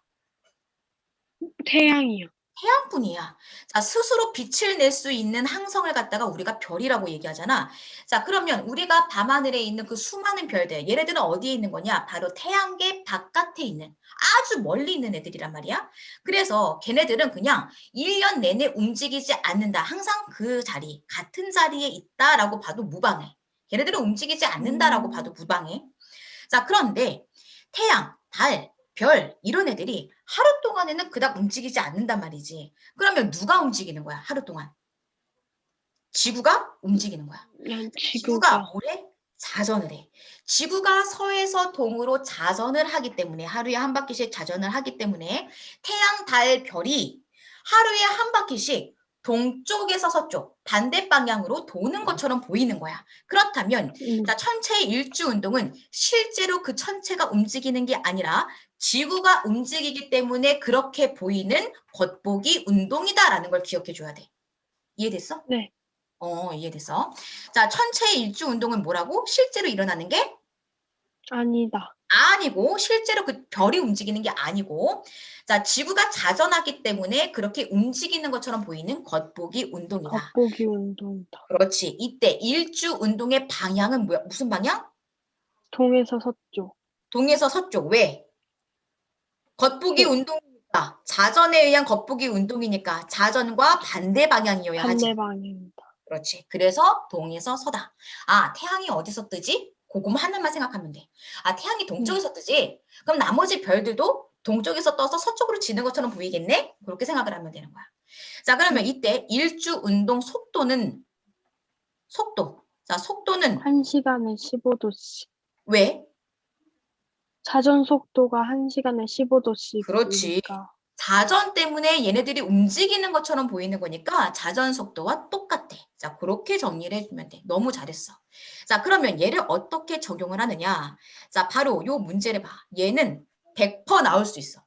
태양이요. 태양뿐이야. 자, 스스로 빛을 낼 수 있는 항성을 갖다가 우리가 별이라고 얘기하잖아. 자, 그러면 우리가 밤하늘에 있는 그 수많은 별들, 얘네들은 어디에 있는 거냐? 바로 태양계 바깥에 있는 아주 멀리 있는 애들이란 말이야. 그래서 걔네들은 그냥 1년 내내 움직이지 않는다. 항상 그 자리, 같은 자리에 있다라고 봐도 무방해. 걔네들은 움직이지 않는다라고 봐도 무방해. 자, 그런데 태양, 달, 별 이런 애들이 하루 동안에는 그닥 움직이지 않는단 말이지. 그러면 누가 움직이는 거야? 하루 동안. 지구가 움직이는 거야. 지구가 지구가. 뭐래? 자전을 해. 지구가 서에서 동으로 자전을 하기 때문에 하루에 한 바퀴씩 자전을 하기 때문에 태양, 달, 별이 하루에 한 바퀴씩 동쪽에서 서쪽 반대 방향으로 도는 것처럼 보이는 거야. 그렇다면 자, 천체의 일주 운동은 실제로 그 천체가 움직이는 게 아니라 지구가 움직이기 때문에 그렇게 보이는 겉보기 운동이다라는 걸 기억해 줘야 돼. 이해됐어? 네. 이해됐어. 자, 천체의 일주 운동은 뭐라고? 실제로 일어나는 게 아니다. 아니고, 실제로 그 별이 움직이는 게 아니고, 자, 지구가 자전하기 때문에 그렇게 움직이는 것처럼 보이는 겉보기 운동이다. 겉보기 운동이다. 그렇지. 이때 일주 운동의 방향은 뭐야? 무슨 방향? 동에서 서쪽. 동에서 서쪽. 왜? 겉보기 소, 운동이니까. 자전에 의한 겉보기 운동이니까 자전과 반대 방향이어야 하지. 반대 방향이다. 그렇지. 그래서 동에서 서다. 태양이 어디서 뜨지? 그거만 하나만 생각하면 돼. 태양이 동쪽에서 뜨지? 그럼 나머지 별들도 동쪽에서 떠서 서쪽으로 지는 것처럼 보이겠네? 그렇게 생각을 하면 되는 거야. 자, 그러면 이때 일주 운동 속도는 속도. 자, 속도는 1시간에 15도씩. 왜? 자전 속도가 1시간에 15도씩이니까. 그렇지. 자전 때문에 얘네들이 움직이는 것처럼 보이는 거니까 자전 속도와 똑같아. 자, 그렇게 정리를 해주면 돼. 너무 잘했어. 자, 그러면 얘를 어떻게 적용을 하느냐? 자, 바로 요 문제를 봐. 얘는 100% 나올 수 있어.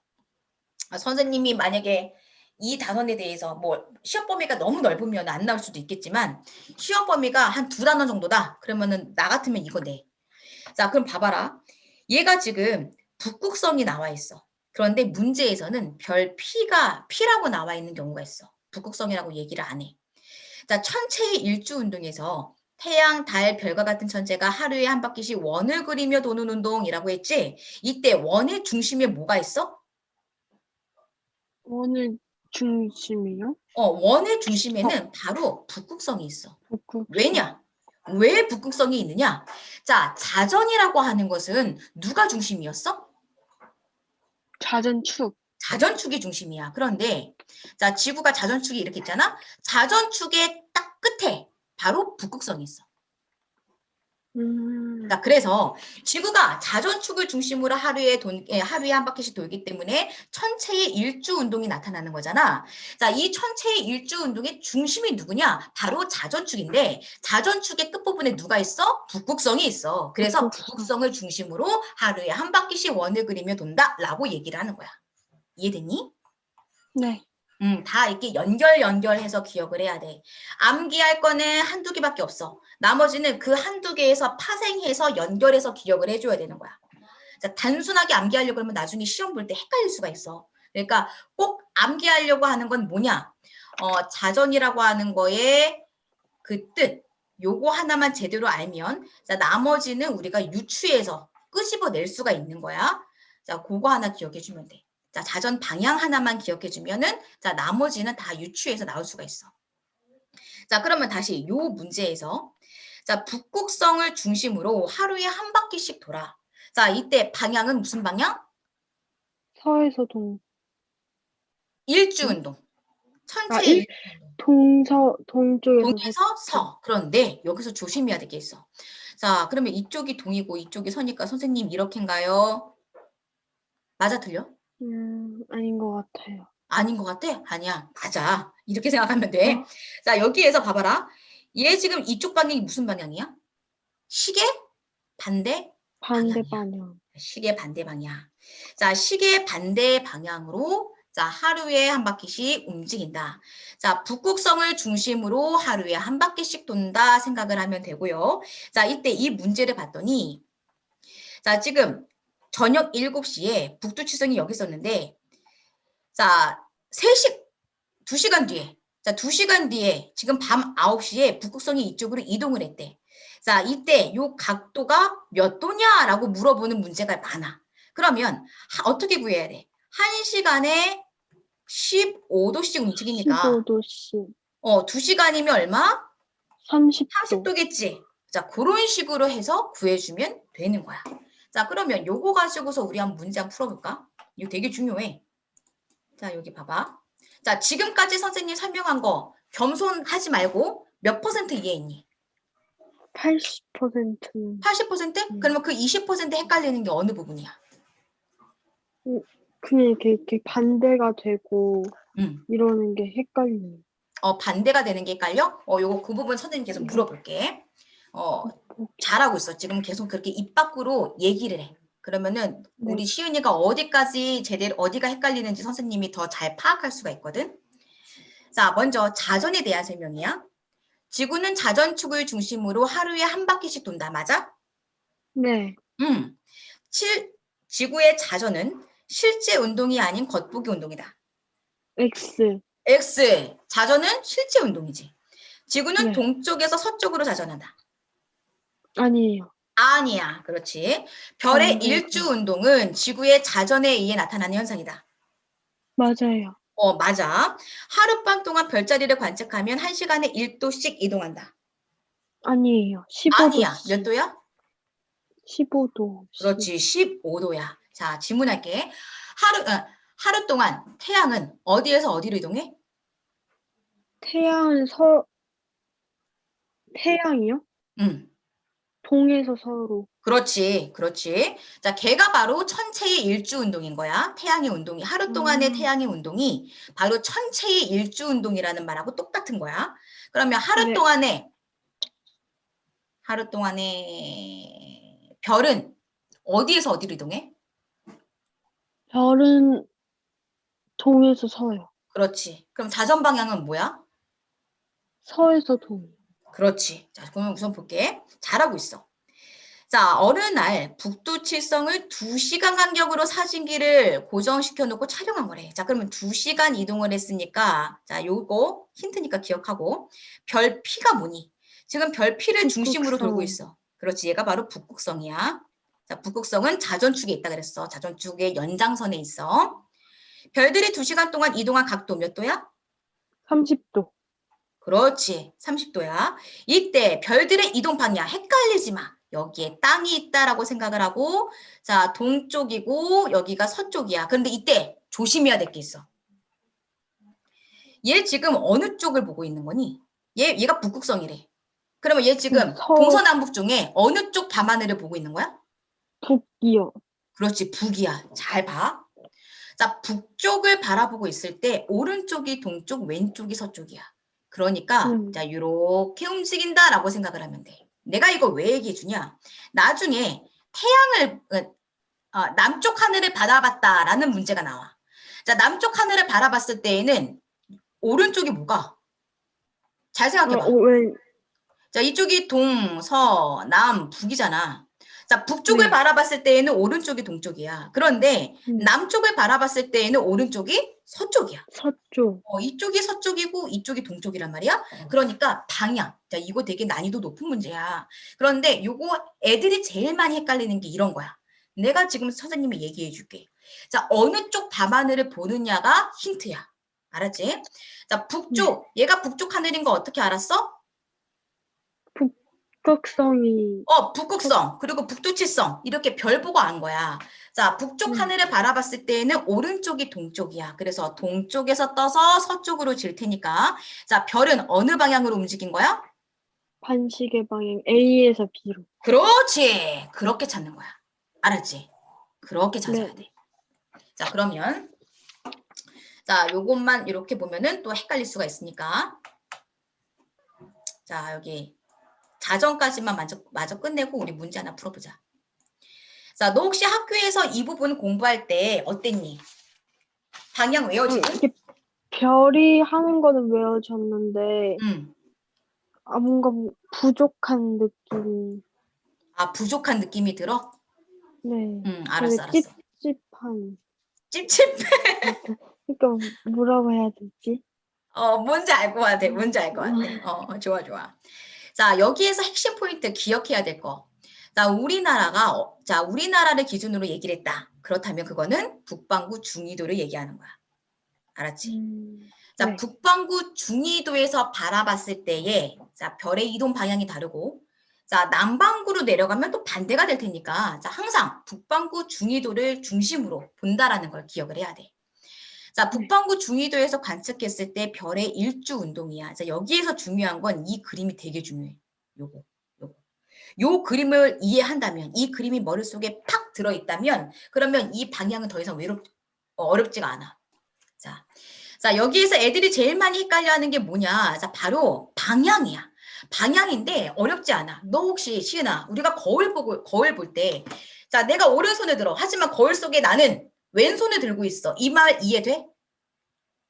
선생님이 만약에 이 단원에 대해서 뭐 시험 범위가 너무 넓으면 안 나올 수도 있겠지만 시험 범위가 한 2단원 정도다. 그러면은 나 같으면 이거 내. 자, 그럼 봐봐라. 얘가 지금 북극성이 나와 있어. 그런데 문제에서는 별 P라고 나와 있는 경우가 있어. 북극성이라고 얘기를 안 해. 자, 천체의 일주 운동에서 태양, 달, 별과 같은 천체가 하루에 한 바퀴씩 원을 그리며 도는 운동이라고 했지? 이때 원의 중심에 뭐가 있어? 원을 중심이요? 원의 중심에는 바로 북극성이 있어. 북극성. 왜냐? 왜 북극성이 있느냐? 자, 자전이라고 하는 것은 누가 중심이었어? 자전축. 자전축이 중심이야. 그런데 자, 지구가 자전축이 이렇게 있잖아. 자전축의 딱 끝에 바로 북극성이 있어. 자, 그래서 지구가 자전축을 중심으로 하루에 한 바퀴씩 돌기 때문에 천체의 일주 운동이 나타나는 거잖아. 자, 이 천체의 일주 운동의 중심이 누구냐? 바로 자전축인데 자전축의 끝부분에 누가 있어? 북극성이 있어. 그래서 북극성을 중심으로 하루에 한 바퀴씩 원을 그리며 돈다라고 얘기를 하는 거야. 이해됐니? 네. 다 이렇게 연결해서 기억을 해야 돼. 암기할 거는 한두 개밖에 없어. 나머지는 그 한두 개에서 파생해서 연결해서 기억을 해줘야 되는 거야. 자, 단순하게 암기하려고 하면 나중에 시험 볼 때 헷갈릴 수가 있어. 그러니까 꼭 암기하려고 하는 건 뭐냐? 자전이라고 하는 거에 그 뜻, 요거 하나만 제대로 알면 자, 나머지는 우리가 유추해서 끄집어낼 수가 있는 거야. 자, 그거 하나 기억해주면 돼. 자, 자전 방향 하나만 기억해주면은 자, 나머지는 다 유추해서 나올 수가 있어. 자, 그러면 다시 요 문제에서 자, 북극성을 중심으로 하루에 한 바퀴씩 돌아. 자, 이때 방향은 무슨 방향? 서에서 동. 일주운동. 천체의 동쪽에서 동에서 서. 그런데 여기서 조심해야 될 게 있어. 자, 그러면 이쪽이 동이고 이쪽이 서니까 선생님 이렇게인가요? 맞아, 틀려? 아닌 것 같아요. 아닌 것 같아? 아니야. 맞아. 이렇게 생각하면 돼. 자, 여기에서 봐봐라. 얘 지금 이쪽 방향이 무슨 방향이야? 시계? 반대? 반대 방향이야. 방향. 시계 반대 방향. 자, 시계 반대 방향으로 자, 하루에 한 바퀴씩 움직인다. 자, 북극성을 중심으로 하루에 한 바퀴씩 돈다 생각을 하면 되고요. 자, 이때 이 문제를 봤더니 자, 지금 저녁 7시에 북두칠성이 여기 있었는데 자, 2시간 뒤에 자, 2시간 뒤에 지금 밤 9시에 북극성이 이쪽으로 이동을 했대. 자, 이때 요 각도가 몇 도냐라고 물어보는 문제가 많아. 그러면 어떻게 구해야 돼? 1시간에 15도씩 움직이니까 15도씩. 2시간이면 얼마? 30도. 30도겠지. 자, 그런 식으로 해서 구해주면 되는 거야. 자, 그러면 요거 가지고서 우리 한번 문제 한번 풀어볼까? 이거 되게 중요해. 자, 여기 봐봐. 자, 지금까지 선생님 설명한 거 겸손하지 말고 몇 퍼센트 이해했니? 80%는 80%? 그러면 그 20% 헷갈리는 게 어느 부분이야? 그냥 이렇게 반대가 되고 이러는 게 헷갈려요. 반대가 되는 게 헷갈려? 요거 그 부분 선생님 계속 물어볼게. 잘하고 있어. 지금 계속 그렇게 입 밖으로 얘기를 해. 그러면은 네. 우리 시은이가 어디까지 제대로 어디가 헷갈리는지 선생님이 더 잘 파악할 수가 있거든. 자, 먼저 자전에 대한 설명이야. 지구는 자전축을 중심으로 하루에 한 바퀴씩 돈다. 맞아? 네. 지구의 자전은 실제 운동이 아닌 겉보기 운동이다. X. X. 자전은 실제 운동이지. 지구는 네. 동쪽에서 서쪽으로 자전한다. 아니에요. 아니야. 그렇지. 별의 반대죠. 일주 운동은 지구의 자전에 의해 나타나는 현상이다. 맞아요. 맞아. 하룻밤 동안 별자리를 관측하면 1시간에 1도씩 이동한다. 아니에요. 15도씩. 아니야. 몇 도야? 15도. 그렇지. 15도야. 자, 질문할게. 하루 동안 태양은 어디에서 어디로 이동해? 태양이요? 응. 동에서 서로. 그렇지. 그렇지. 자, 걔가 바로 천체의 일주 운동인 거야. 태양의 운동이. 하루 동안의 태양의 운동이 바로 천체의 일주 운동이라는 말하고 똑같은 거야. 그러면 하루 동안에 별은 어디에서 어디로 이동해? 별은 동에서 서요. 그렇지. 그럼 자전 방향은 뭐야? 서에서 동. 그렇지. 자, 그러면 우선 볼게. 잘하고 있어. 자, 어느 날 북두칠성을 2시간 간격으로 사진기를 고정시켜 놓고 촬영한 거래. 자, 그러면 2시간 이동을 했으니까 자, 요거 힌트니까 기억하고 별피가 뭐니? 지금 별피를 중심으로 돌고 있어. 그렇지. 얘가 바로 북극성이야. 자, 북극성은 자전축에 있다 그랬어. 자전축의 연장선에 있어. 별들이 2시간 동안 이동한 각도 몇 도야? 30도. 그렇지. 30도야. 이때 별들의 이동 방향 헷갈리지 마. 여기에 땅이 있다라고 생각을 하고 자, 동쪽이고 여기가 서쪽이야. 그런데 이때 조심해야 될 게 있어. 얘 지금 어느 쪽을 보고 있는 거니? 얘가 북극성이래. 그러면 얘 지금 동서남북 중에 어느 쪽 밤하늘을 보고 있는 거야? 북이요. 그렇지, 북이야. 잘 봐. 자, 북쪽을 바라보고 있을 때 오른쪽이 동쪽, 왼쪽이 서쪽이야. 그러니까 자, 이렇게 움직인다라고 생각을 하면 돼. 내가 이거 왜 얘기해 주냐? 나중에 태양을 남쪽 하늘을 바라봤다라는 문제가 나와. 자, 남쪽 하늘을 바라봤을 때에는 오른쪽이 뭐가? 잘 생각해봐. 자, 이쪽이 동, 서, 남, 북이잖아. 자, 북쪽을 바라봤을 때에는 오른쪽이 동쪽이야. 그런데 남쪽을 바라봤을 때에는 오른쪽이 서쪽이야. 서쪽. 이쪽이 서쪽이고 이쪽이 동쪽이란 말이야. 그러니까 방향. 자, 이거 되게 난이도 높은 문제야. 그런데 요거 애들이 제일 많이 헷갈리는 게 이런 거야. 내가 지금 선생님이 얘기해 줄게. 자, 어느 쪽 밤하늘을 보느냐가 힌트야. 알았지? 자, 북쪽. 얘가 북쪽 하늘인 거 어떻게 알았어? 북극성이. 북극성, 그리고 북두칠성 이렇게 별 보고 안 거야. 자, 북쪽 하늘을 바라봤을 때는 오른쪽이 동쪽이야. 그래서 동쪽에서 떠서 서쪽으로 질 테니까 자, 별은 어느 방향으로 움직인 거야? 반시계 방향 A에서 B로. 그렇지. 그렇게 찾는 거야. 알았지? 그렇게 찾아야 돼. 자, 그러면 자, 요것만 이렇게 보면은 또 헷갈릴 수가 있으니까 자, 여기 자전까지만 마저 끝내고 우리 문제 하나 풀어보자. 자, 너 혹시 학교에서 이 부분 공부할 때 어땠니? 방향 외워지니? 별이 하는 거는 외워졌는데 뭔가 부족한 느낌이. 부족한 느낌이 들어? 네. 알았어. 찝찝한. 찝찝해? 그러니까 뭐라고 해야 되지? 뭔지 알 것 같아. 뭔지 알 것 같아. 좋아. 자, 여기에서 핵심 포인트 기억해야 될 거. 자, 우리나라를 기준으로 얘기를 했다. 그렇다면 그거는 북반구 중위도를 얘기하는 거야. 알았지? 자, 북반구 중위도에서 바라봤을 때에 자, 별의 이동 방향이 다르고 자, 남반구로 내려가면 또 반대가 될 테니까 자, 항상 북반구 중위도를 중심으로 본다라는 걸 기억을 해야 돼. 자, 북반구 중위도에서 관측했을 때 별의 일주 운동이야. 자, 여기에서 중요한 건 이 그림이 되게 중요해. 요 그림을 이해한다면, 이 그림이 머릿속에 팍 들어있다면 그러면 이 방향은 더 이상 어렵지가 않아. 자, 여기에서 애들이 제일 많이 헷갈려하는 게 뭐냐? 자, 바로 방향이야. 방향인데 어렵지 않아. 너 혹시 시은아, 우리가 거울 볼 때, 자, 내가 오른손에 들어. 하지만 거울 속에 나는 왼손을 들고 있어. 이 말 이해돼?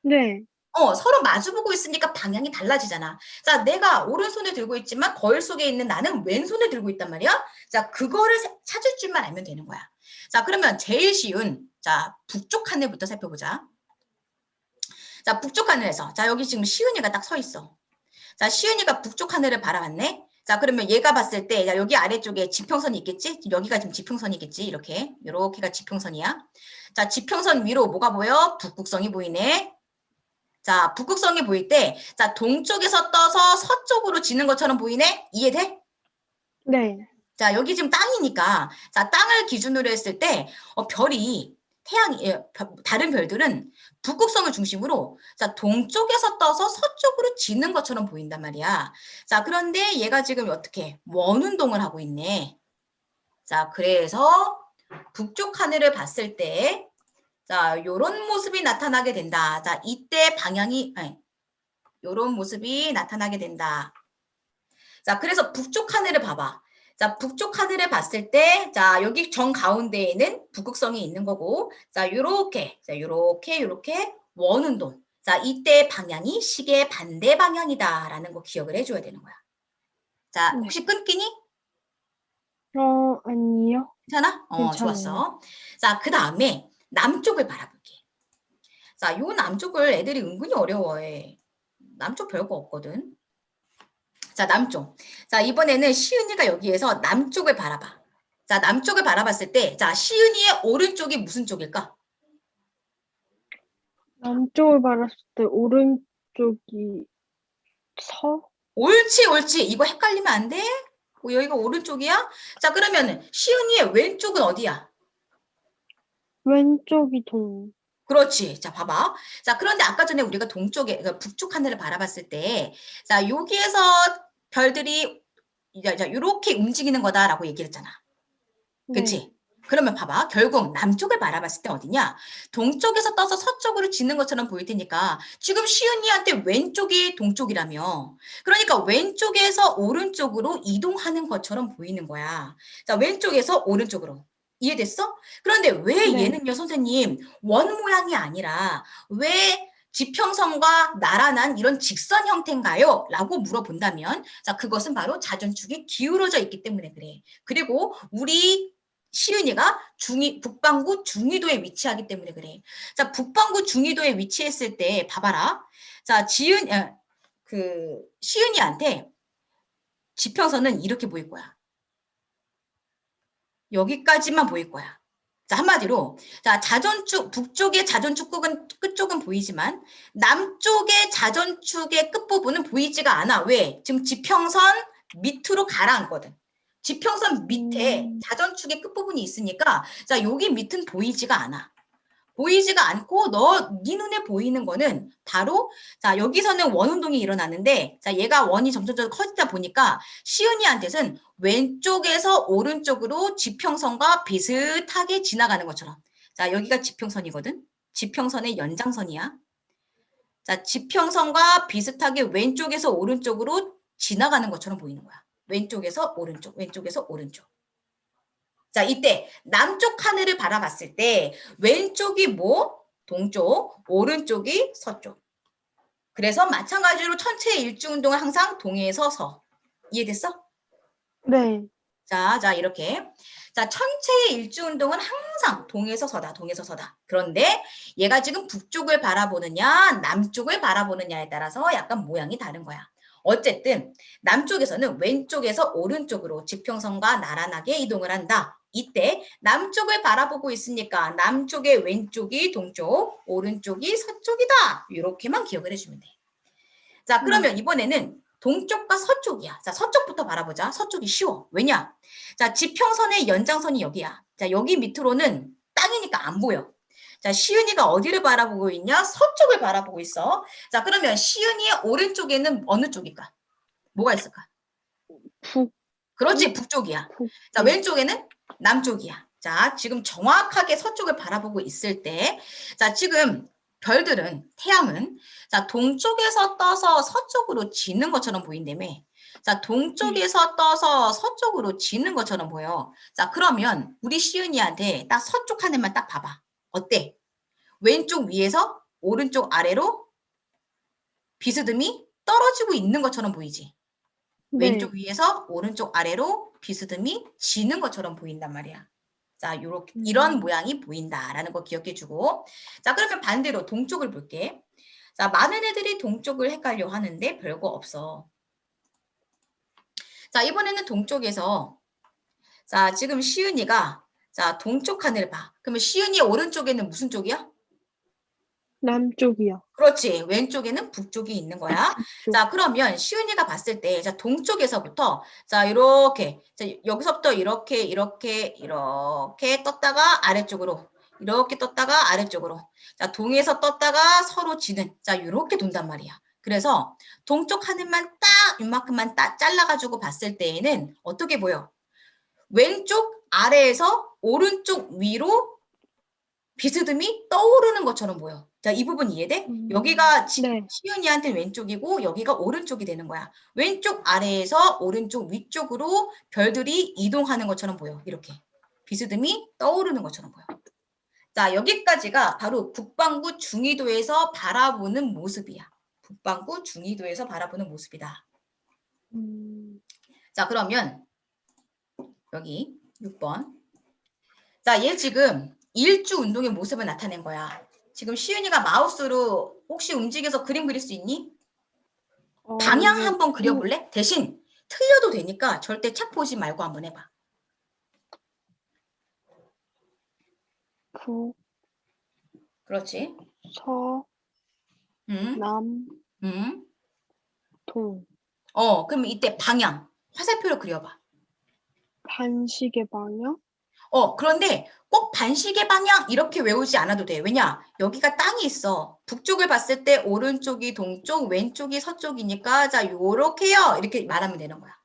네. 서로 마주보고 있으니까 방향이 달라지잖아. 자, 내가 오른손을 들고 있지만 거울 속에 있는 나는 왼손을 들고 있단 말이야. 자, 그거를 찾을 줄만 알면 되는 거야. 자, 그러면 제일 쉬운 자, 북쪽 하늘부터 살펴보자. 자, 북쪽 하늘에서 자, 여기 지금 시은이가 딱 서 있어. 자, 시은이가 북쪽 하늘을 바라봤네. 자, 그러면 얘가 봤을 때 자, 여기 아래쪽에 지평선이 있겠지? 여기가 지금 지평선이겠지? 이렇게가 지평선이야. 자, 지평선 위로 뭐가 보여? 북극성이 보이네. 자, 북극성이 보일 때, 자, 동쪽에서 떠서 서쪽으로 지는 것처럼 보이네? 이해돼? 네. 자, 여기 지금 땅이니까, 자, 땅을 기준으로 했을 때, 별이, 다른 별들은 북극성을 중심으로, 자, 동쪽에서 떠서 서쪽으로 지는 것처럼 보인단 말이야. 자, 그런데 얘가 지금 어떻게, 원운동을 하고 있네. 자, 그래서 북쪽 하늘을 봤을 때, 자, 요런 모습이 나타나게 된다. 자, 이때 방향이, 요런 모습이 나타나게 된다. 자, 그래서 북쪽 하늘을 봐봐. 자, 북쪽 하늘을 봤을 때, 자, 여기 정 가운데에는 북극성이 있는 거고, 자, 요렇게 원운동. 자, 이때 방향이 시계 반대 방향이다라는 거 기억을 해줘야 되는 거야. 자, 혹시 끊기니? 아니요. 괜찮아? 괜찮아요. 좋았어. 자, 그 다음에 남쪽을 바라볼게. 자, 요 남쪽을 애들이 은근히 어려워해. 남쪽 별거 없거든. 자, 남쪽. 자, 이번에는 시은이가 여기에서 남쪽을 바라봐. 자, 남쪽을 바라봤을 때, 자, 시은이의 오른쪽이 무슨 쪽일까? 남쪽을 바랐을 때 오른쪽이 서? 옳지, 옳지. 이거 헷갈리면 안 돼? 여기가 오른쪽이야? 자, 그러면 시은이의 왼쪽은 어디야? 왼쪽이 동. 그렇지. 자, 봐봐. 자, 그런데 아까 전에 우리가 동쪽에, 그러니까 북쪽 하늘을 바라봤을 때, 자, 여기에서 별들이, 자, 이렇게 움직이는 거다라고 얘기를 했잖아. 네. 그치? 그러면 봐봐. 결국 남쪽을 바라봤을 때 어디냐? 동쪽에서 떠서 서쪽으로 지는 것처럼 보일 테니까 지금 시은이한테 왼쪽이 동쪽이라며. 그러니까 왼쪽에서 오른쪽으로 이동하는 것처럼 보이는 거야. 자, 왼쪽에서 오른쪽으로. 이해됐어? 그런데 왜 네. 얘는요, 선생님, 원 모양이 아니라 왜 지평선과 나란한 이런 직선 형태인가요? 라고 물어본다면, 자, 그것은 바로 자전축이 기울어져 있기 때문에 그래. 그리고 우리 시은이가 북반구 중위도에 위치하기 때문에 그래. 자, 북반구 중위도에 위치했을 때 봐봐라. 자, 시은이한테 지평선은 이렇게 보일 거야. 여기까지만 보일 거야. 자, 한마디로, 자, 북쪽의 자전축 끝쪽은 보이지만, 남쪽의 자전축의 끝부분은 보이지가 않아. 왜? 지금 지평선 밑으로 가라앉거든. 지평선 밑에 자전축의 끝부분이 있으니까, 자, 여기 밑은 보이지가 않아. 보이지가 않고 네 눈에 보이는 거는 바로 자 여기서는 원운동이 일어나는데 자 얘가 원이 점점 커지다 보니까 시은이한테는 왼쪽에서 오른쪽으로 지평선과 비슷하게 지나가는 것처럼 자 여기가 지평선이거든. 지평선의 연장선이야. 자 지평선과 비슷하게 왼쪽에서 오른쪽으로 지나가는 것처럼 보이는 거야. 왼쪽에서 오른쪽, 왼쪽에서 오른쪽. 자, 이때 남쪽 하늘을 바라봤을 때 왼쪽이 뭐? 동쪽, 오른쪽이 서쪽. 그래서 마찬가지로 천체의 일주운동은 항상 동에서 서. 이해됐어? 네. 자, 이렇게. 자, 천체의 일주운동은 항상 동에서 서다, 동에서 서다. 그런데 얘가 지금 북쪽을 바라보느냐, 남쪽을 바라보느냐에 따라서 약간 모양이 다른 거야. 어쨌든 남쪽에서는 왼쪽에서 오른쪽으로 지평선과 나란하게 이동을 한다. 이때 남쪽을 바라보고 있으니까 남쪽의 왼쪽이 동쪽, 오른쪽이 서쪽이다. 이렇게만 기억을 해주면 돼. 자, 그러면 이번에는 동쪽과 서쪽이야. 자, 서쪽부터 바라보자. 서쪽이 쉬워. 왜냐? 자, 지평선의 연장선이 여기야. 자, 여기 밑으로는 땅이니까 안 보여. 자, 시은이가 어디를 바라보고 있냐? 서쪽을 바라보고 있어. 자, 그러면 시은이의 오른쪽에는 어느 쪽일까? 뭐가 있을까? 북. 그렇지, 북쪽이야. 자, 네. 왼쪽에는 남쪽이야. 자, 지금 정확하게 서쪽을 바라보고 있을 때, 자, 지금 별들은, 태양은, 자, 동쪽에서 떠서 서쪽으로 지는 것처럼 보인다며. 자, 동쪽에서 떠서 서쪽으로 지는 것처럼 보여. 자, 그러면 우리 시은이한테 딱 서쪽 하늘만 딱 봐봐. 어때? 왼쪽 위에서 오른쪽 아래로 비스듬히 떨어지고 있는 것처럼 보이지? 왼쪽 네. 위에서 오른쪽 아래로 비스듬히 지는 것처럼 보인단 말이야. 자, 이런 모양이 보인다라는 거 기억해주고. 자, 그러면 반대로 동쪽을 볼게. 자, 많은 애들이 동쪽을 헷갈려 하는데 별거 없어. 자, 이번에는 동쪽에서 자, 지금 시은이가 자, 동쪽 하늘 봐. 그러면 시은이 오른쪽에는 무슨 쪽이야? 남쪽이요. 그렇지. 왼쪽에는 북쪽이 있는 거야. 북쪽. 자, 그러면 시은이가 봤을 때, 자, 동쪽에서부터, 자, 이렇게, 자, 여기서부터 이렇게 떴다가 아래쪽으로, 이렇게 떴다가 아래쪽으로. 자, 동에서 떴다가 서로 지는, 자, 이렇게 돈단 말이야. 그래서 동쪽 하늘만 딱, 이만큼만 딱 잘라가지고 봤을 때에는 어떻게 보여? 왼쪽 아래에서 오른쪽 위로 비스듬히 떠오르는 것처럼 보여. 자, 이 부분 이해돼? 여기가 네. 시은이한테 왼쪽이고 여기가 오른쪽이 되는 거야. 왼쪽 아래에서 오른쪽 위쪽으로 별들이 이동하는 것처럼 보여. 이렇게. 비스듬히 떠오르는 것처럼 보여. 자, 여기까지가 바로 북반구 중위도에서 바라보는 모습이야. 북반구 중위도에서 바라보는 모습이다. 자, 그러면 여기 6번. 자, 얘 지금 일주 운동의 모습을 나타낸 거야. 지금 시윤이가 마우스로 혹시 움직여서 그림 그릴 수 있니? 방향 네. 한번 그려볼래? 대신 틀려도 되니까 절대 책 보지 말고 한번 해봐. 북, 그렇지. 서, 음, 남, 음, 동. 그럼 이때 방향. 화살표로 그려봐. 반시계 방향? 그런데 꼭 반시계 방향 이렇게 외우지 않아도 돼. 왜냐? 여기가 땅이 있어. 북쪽을 봤을 때 오른쪽이 동쪽, 왼쪽이 서쪽이니까 자, 요렇게요. 이렇게 말하면 되는 거야.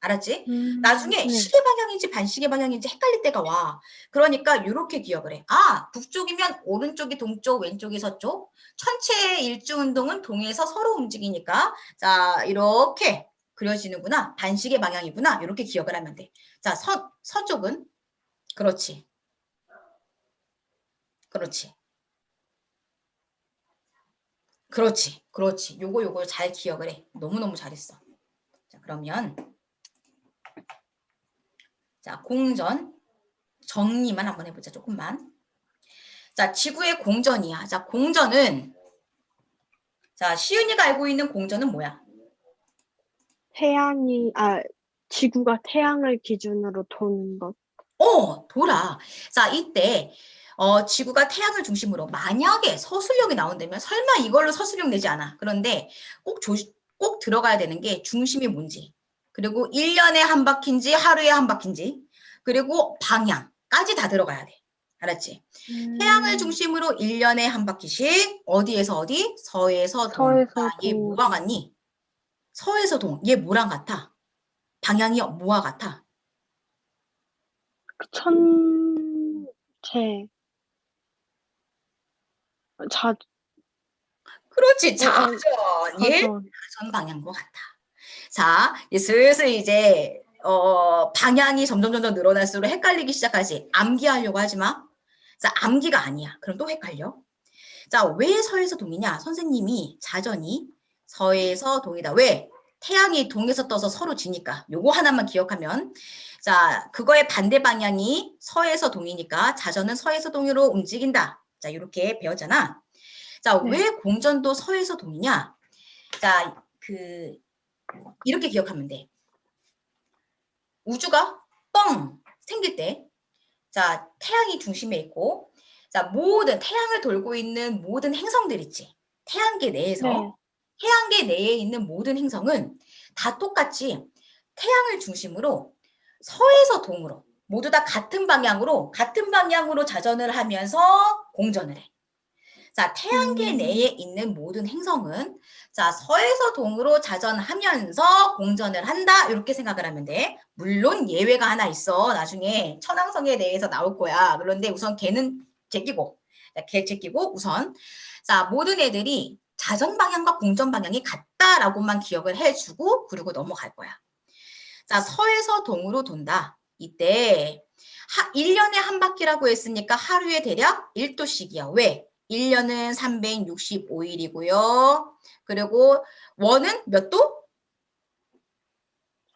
알았지? 나중에 네. 시계 방향인지 반시계 방향인지 헷갈릴 때가 와. 그러니까 이렇게 기억을 해. 아, 북쪽이면 오른쪽이 동쪽, 왼쪽이 서쪽. 천체의 일주운동은 동에서 서로 움직이니까 자, 이렇게 그려지는구나. 반시계 방향이구나. 이렇게 기억을 하면 돼. 자, 서쪽은 그렇지. 그렇지. 그렇지. 그렇지. 요거 잘 기억을 해. 너무너무 잘했어. 자, 그러면 자, 공전 정리만 한번 해보자. 조금만. 자, 지구의 공전이야. 자, 공전은 자, 시은이가 알고 있는 공전은 뭐야? 지구가 태양을 기준으로 도는 것. 돌아. 자, 이때 지구가 태양을 중심으로 만약에 서술형이 나온다면 설마 이걸로 서술형 내지 않아. 그런데 꼭 들어가야 되는 게 중심이 뭔지, 그리고 1년에 한 바퀴인지 하루에 한 바퀴인지, 그리고 방향까지 다 들어가야 돼. 알았지? 태양을 중심으로 1년에 한 바퀴씩 어디에서 어디? 서에서 동. 서에서 얘 동으로. 뭐랑 같니? 서에서 동. 얘 뭐랑 같아? 방향이 뭐와 같아? 천체. 자, 그렇지. 자전. 얘 사전. 자전 방향과 같아. 자, 슬슬 이제 방향이 점점 늘어날수록 헷갈리기 시작하지. 암기하려고 하지 마. 자, 암기가 아니야. 그럼 또 헷갈려. 자, 왜 서에서 동이냐? 선생님이 자전이 서에서 동이다. 왜? 태양이 동에서 떠서 서로 지니까. 요거 하나만 기억하면. 자, 그거의 반대 방향이 서에서 동이니까 자전은 서에서 동으로 움직인다. 자, 이렇게 배웠잖아. 자, 네. 왜 공전도 서에서 동이냐? 자, 이렇게 기억하면 돼. 우주가 뻥 생길 때, 자, 태양이 중심에 있고, 자, 태양을 돌고 있는 모든 행성들 있지. 태양계 내에서, 네. 태양계 내에 있는 모든 행성은 다 똑같이 태양을 중심으로 서에서 동으로, 모두 다 같은 방향으로 자전을 하면서 공전을 해. 자, 태양계 내에 있는 모든 행성은 자, 서에서 동으로 자전하면서 공전을 한다. 이렇게 생각을 하면 돼. 물론 예외가 하나 있어. 나중에 천왕성에 대해서 나올 거야. 그런데 우선 걔는 제끼고. 걔 제끼고 우선 자, 모든 애들이 자전 방향과 공전 방향이 같다라고만 기억을 해주고 그리고 넘어갈 거야. 자, 서에서 동으로 돈다. 이때 1년에 한 바퀴라고 했으니까 하루에 대략 1도씩이야. 왜? 1년은 365일이고요. 그리고 원은 몇 도?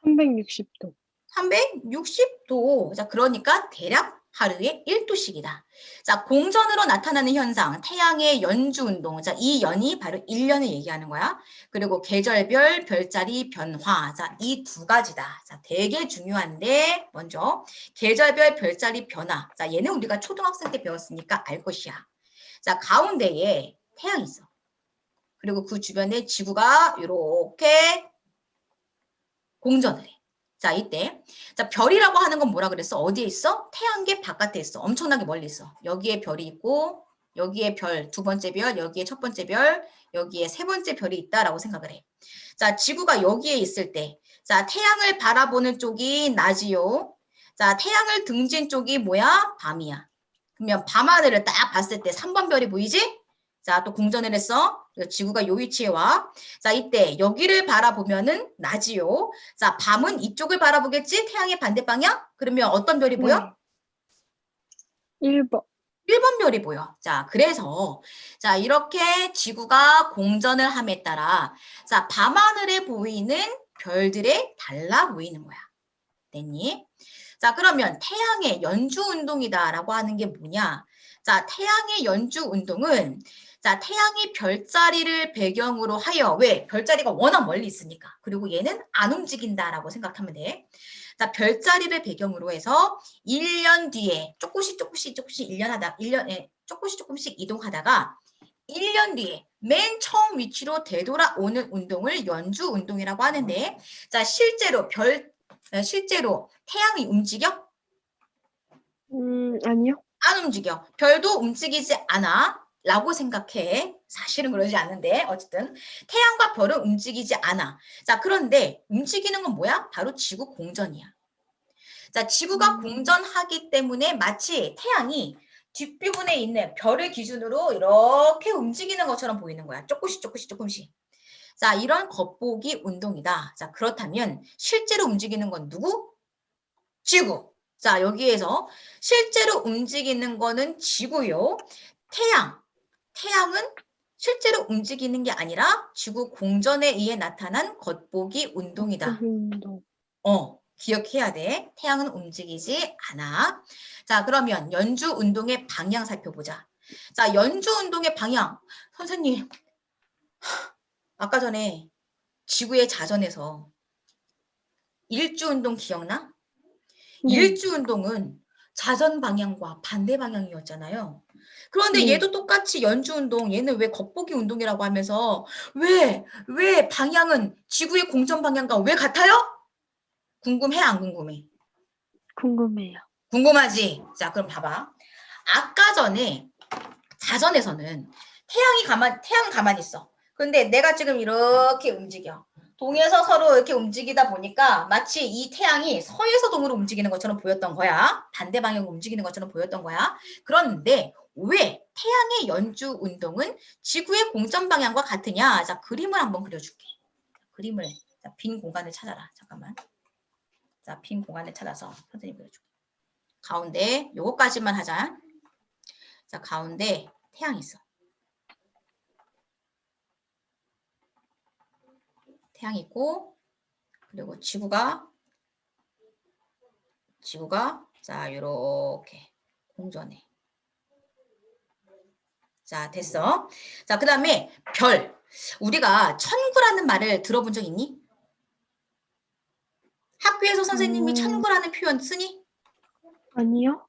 360도. 360도. 자, 그러니까 대략 하루에 1도씩이다. 자, 공전으로 나타나는 현상, 태양의 연주 운동. 자, 이 연이 바로 1년을 얘기하는 거야. 그리고 계절별 별자리 변화. 자, 이 두 가지다. 자, 되게 중요한데 먼저 계절별 별자리 변화. 자, 얘는 우리가 초등학생 때 배웠으니까 알 것이야. 자, 가운데에 태양이 있어. 그리고 그 주변에 지구가 이렇게 공전을 해. 자, 이때. 자, 별이라고 하는 건 뭐라 그랬어? 어디에 있어? 태양계 바깥에 있어. 엄청나게 멀리 있어. 여기에 별이 있고, 여기에 별, 두 번째 별, 여기에 첫 번째 별, 여기에 세 번째 별이 있다라고 생각을 해. 자, 지구가 여기에 있을 때, 자, 태양을 바라보는 쪽이 낮이요. 자, 태양을 등진 쪽이 뭐야? 밤이야. 그러면 밤하늘을 딱 봤을 때 3번 별이 보이지? 자, 또 공전을 했어. 지구가 요 위치에 와. 자, 이때 여기를 바라보면은 낮이요. 자, 밤은 이쪽을 바라보겠지? 태양의 반대 방향? 그러면 어떤 별이 보여? 네. 1번. 1번 별이 보여. 자, 그래서 자, 이렇게 지구가 공전을 함에 따라 자, 밤하늘에 보이는 별들이 달라 보이는 거야. 됐니? 자, 그러면 태양의 연주 운동이다라고 하는 게 뭐냐? 자, 태양의 연주 운동은 자, 태양이 별자리를 배경으로 하여 왜? 별자리가 워낙 멀리 있으니까. 그리고 얘는 안 움직인다라고 생각하면 돼. 자, 별자리를 배경으로 해서 1년 뒤에 조금씩 1년에 조금씩 이동하다가 1년 뒤에 맨 처음 위치로 되돌아오는 운동을 연주 운동이라고 하는데, 자, 실제로 태양이 움직여? 아니요. 안 움직여. 별도 움직이지 않아. 라고 생각해. 사실은 그러지 않는데 어쨌든 태양과 별은 움직이지 않아. 자, 그런데 움직이는 건 뭐야? 바로 지구 공전이야. 자, 지구가 공전하기 때문에 마치 태양이 뒷부분에 있는 별을 기준으로 이렇게 움직이는 것처럼 보이는 거야. 조금씩. 자, 이런 겉보기 운동이다. 자, 그렇다면 실제로 움직이는 건 누구? 지구. 자, 여기에서 실제로 움직이는 거는 지구요. 태양은 실제로 움직이는 게 아니라 지구 공전에 의해 나타난 겉보기 운동이다. 겉보기 운동. 기억해야 돼. 태양은 움직이지 않아. 자, 그러면 연주 운동의 방향 살펴보자. 자, 연주 운동의 방향. 선생님, 아까 전에 지구의 자전에서 일주 운동 기억나? 네. 일주 운동은 자전 방향과 반대 방향이었잖아요. 그런데 네. 얘도 똑같이 연주 운동, 얘는 왜 겉보기 운동이라고 하면서 왜 방향은 지구의 공전 방향과 왜 같아요? 궁금해, 안 궁금해? 궁금해요. 궁금하지? 자, 그럼 봐봐. 아까 전에 자전에서는 태양은 가만히 있어. 근데 내가 지금 이렇게 움직여. 동에서 서로 이렇게 움직이다 보니까 마치 이 태양이 서에서 동으로 움직이는 것처럼 보였던 거야. 반대 방향으로 움직이는 것처럼 보였던 거야. 그런데 왜 태양의 연주 운동은 지구의 공전 방향과 같으냐? 자, 그림을 한번 그려줄게. 그림을, 자, 빈 공간을 찾아라. 잠깐만. 자, 빈 공간을 찾아서 선생님 그려줄게. 가운데 요거까지만 하자. 자, 가운데 태양이 있어. 태양이 있고, 그리고 지구가 자, 요렇게 공전해. 자, 됐어. 자, 그 다음에 별. 우리가 천구라는 말을 들어본 적 있니? 학교에서 선생님이 천구라는 표현 쓰니? 아니요.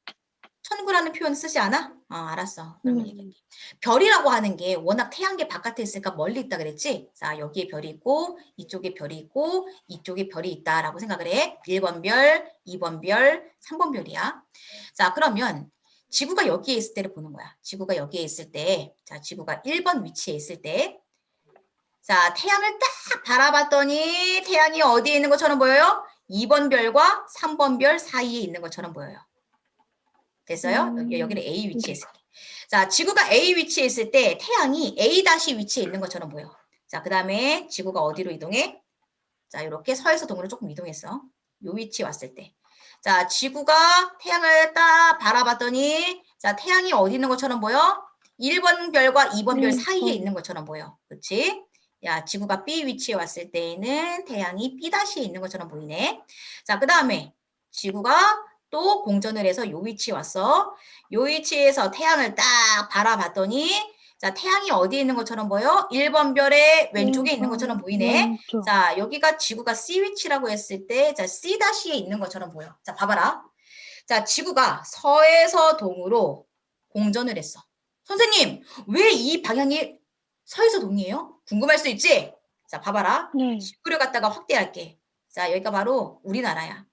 천구라는 표현 쓰지 않아? 알았어. 그러면 얘기할게. 별이라고 하는 게 워낙 태양계 바깥에 있으니까 멀리 있다 그랬지? 자, 여기에 별이 있고, 이쪽에 별이 있고, 이쪽에 별이 있다라고 생각을 해. 1번 별, 2번 별, 3번 별이야. 자, 그러면 지구가 여기에 있을 때를 보는 거야. 지구가 여기에 있을 때, 자, 지구가 1번 위치에 있을 때, 자, 태양을 딱 바라봤더니 태양이 어디에 있는 것처럼 보여요? 2번 별과 3번 별 사이에 있는 것처럼 보여요. 됐어요? 여기는 A 위치에 있을게. 자, 지구가 A 위치에 있을 때 태양이 A 다시 위치에 있는 것처럼 보여. 자, 그 다음에 지구가 어디로 이동해? 자, 이렇게 서에서 동으로 조금 이동했어. 요 위치에 왔을 때. 자, 지구가 태양을 딱 바라봤더니 자, 태양이 어디 있는 것처럼 보여? 1번 별과 2번 별 사이에 있는 것처럼 보여. 그렇지? 야, 지구가 B 위치에 왔을 때에는 태양이 B 다시에 있는 것처럼 보이네. 자, 그 다음에 지구가 또 공전을 해서 요 위치에 왔어. 요 위치에서 태양을 딱 바라봤더니 자, 태양이 어디에 있는 것처럼 보여? 1번 별의 왼쪽에 있는 것처럼 보이네. 왼쪽. 자, 여기가 지구가 C 위치라고 했을 때 자, C 다시에 있는 것처럼 보여. 자, 봐봐라. 자, 지구가 서에서 동으로 공전을 했어. 선생님, 왜 이 방향이 서에서 동이에요? 궁금할 수 있지? 자, 봐봐라. 네. 지구를 갖다가 확대할게. 자, 여기가 바로 우리나라야.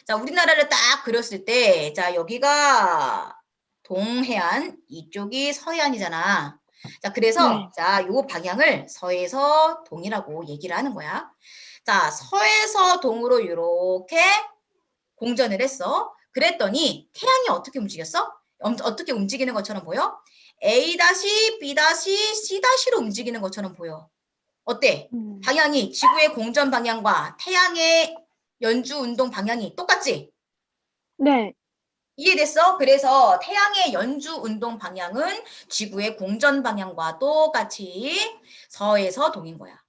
자, 우리나라를 딱 그렸을 때, 자, 여기가 동해안, 이쪽이 서해안이잖아. 자, 그래서, 네. 자, 요 방향을 서에서 동이라고 얘기를 하는 거야. 자, 서에서 동으로 이렇게 공전을 했어. 그랬더니 태양이 어떻게 움직였어? 어떻게 움직이는 것처럼 보여? A-, B-, C-로 움직이는 것처럼 보여. 어때? 방향이 지구의 공전 방향과 태양의 연주 운동 방향이 똑같지? 네. 이해됐어? 그래서 태양의 연주 운동 방향은 지구의 공전 방향과 똑같이 서에서 동인 거야.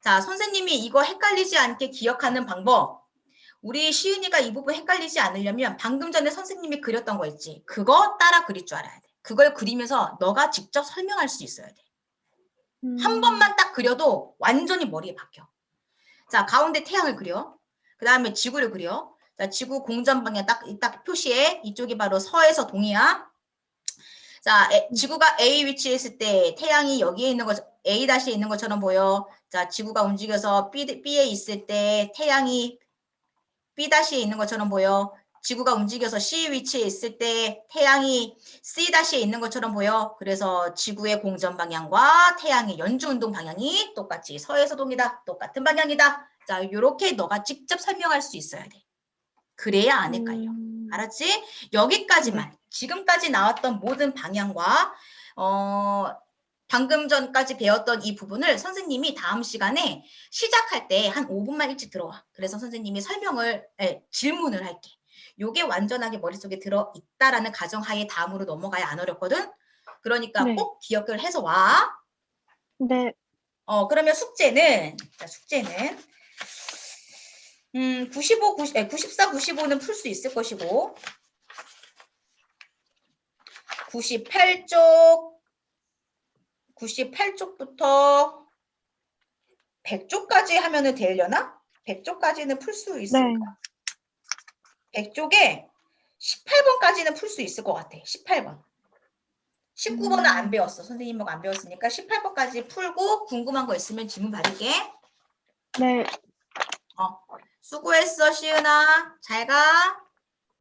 자, 선생님이 이거 헷갈리지 않게 기억하는 방법. 우리 시은이가 이 부분 헷갈리지 않으려면 방금 전에 선생님이 그렸던 거 있지? 그거 따라 그릴 줄 알아야 돼. 그걸 그리면서 너가 직접 설명할 수 있어야 돼. 한 번만 딱 그려도 완전히 머리에 박혀. 자, 가운데 태양을 그려. 그 다음에 지구를 그려. 자, 지구 공전 방향 딱 표시해. 이쪽이 바로 서에서 동이야. 자, 지구가 A 위치에 있을 때 태양이 여기에 있는 것, A-에 있는 것처럼 보여. 자, 지구가 움직여서 B에 있을 때 태양이 B-에 있는 것처럼 보여. 지구가 움직여서 C 위치에 있을 때 태양이 C-에 있는 것처럼 보여. 그래서 지구의 공전 방향과 태양의 연주 운동 방향이 똑같이 서해서동이다. 똑같은 방향이다. 자, 이렇게 너가 직접 설명할 수 있어야 돼. 그래야 안 헷갈려. 알았지? 여기까지만. 네. 지금까지 나왔던 모든 방향과 방금 전까지 배웠던 이 부분을 선생님이 다음 시간에 시작할 때 한 5분만 일찍 들어와. 그래서 선생님이 질문을 할게. 요게 완전하게 머릿속에 들어있다라는 가정하에 다음으로 넘어가야 안 어렵거든? 그러니까 네. 꼭 기억을 해서 와. 네. 그러면 숙제는 94, 95는 풀 수 있을 것이고 98쪽부터 100쪽까지 하면은 되려나? 100쪽까지는 풀 수 있을까? 네. 100쪽에 18번까지는 풀 수 있을 것 같아. 18번. 19번은 안 배웠어. 선생님하고 안 배웠으니까 18번까지 풀고 궁금한 거 있으면 질문 받을게. 네. 수고했어, 시은아. 잘 가.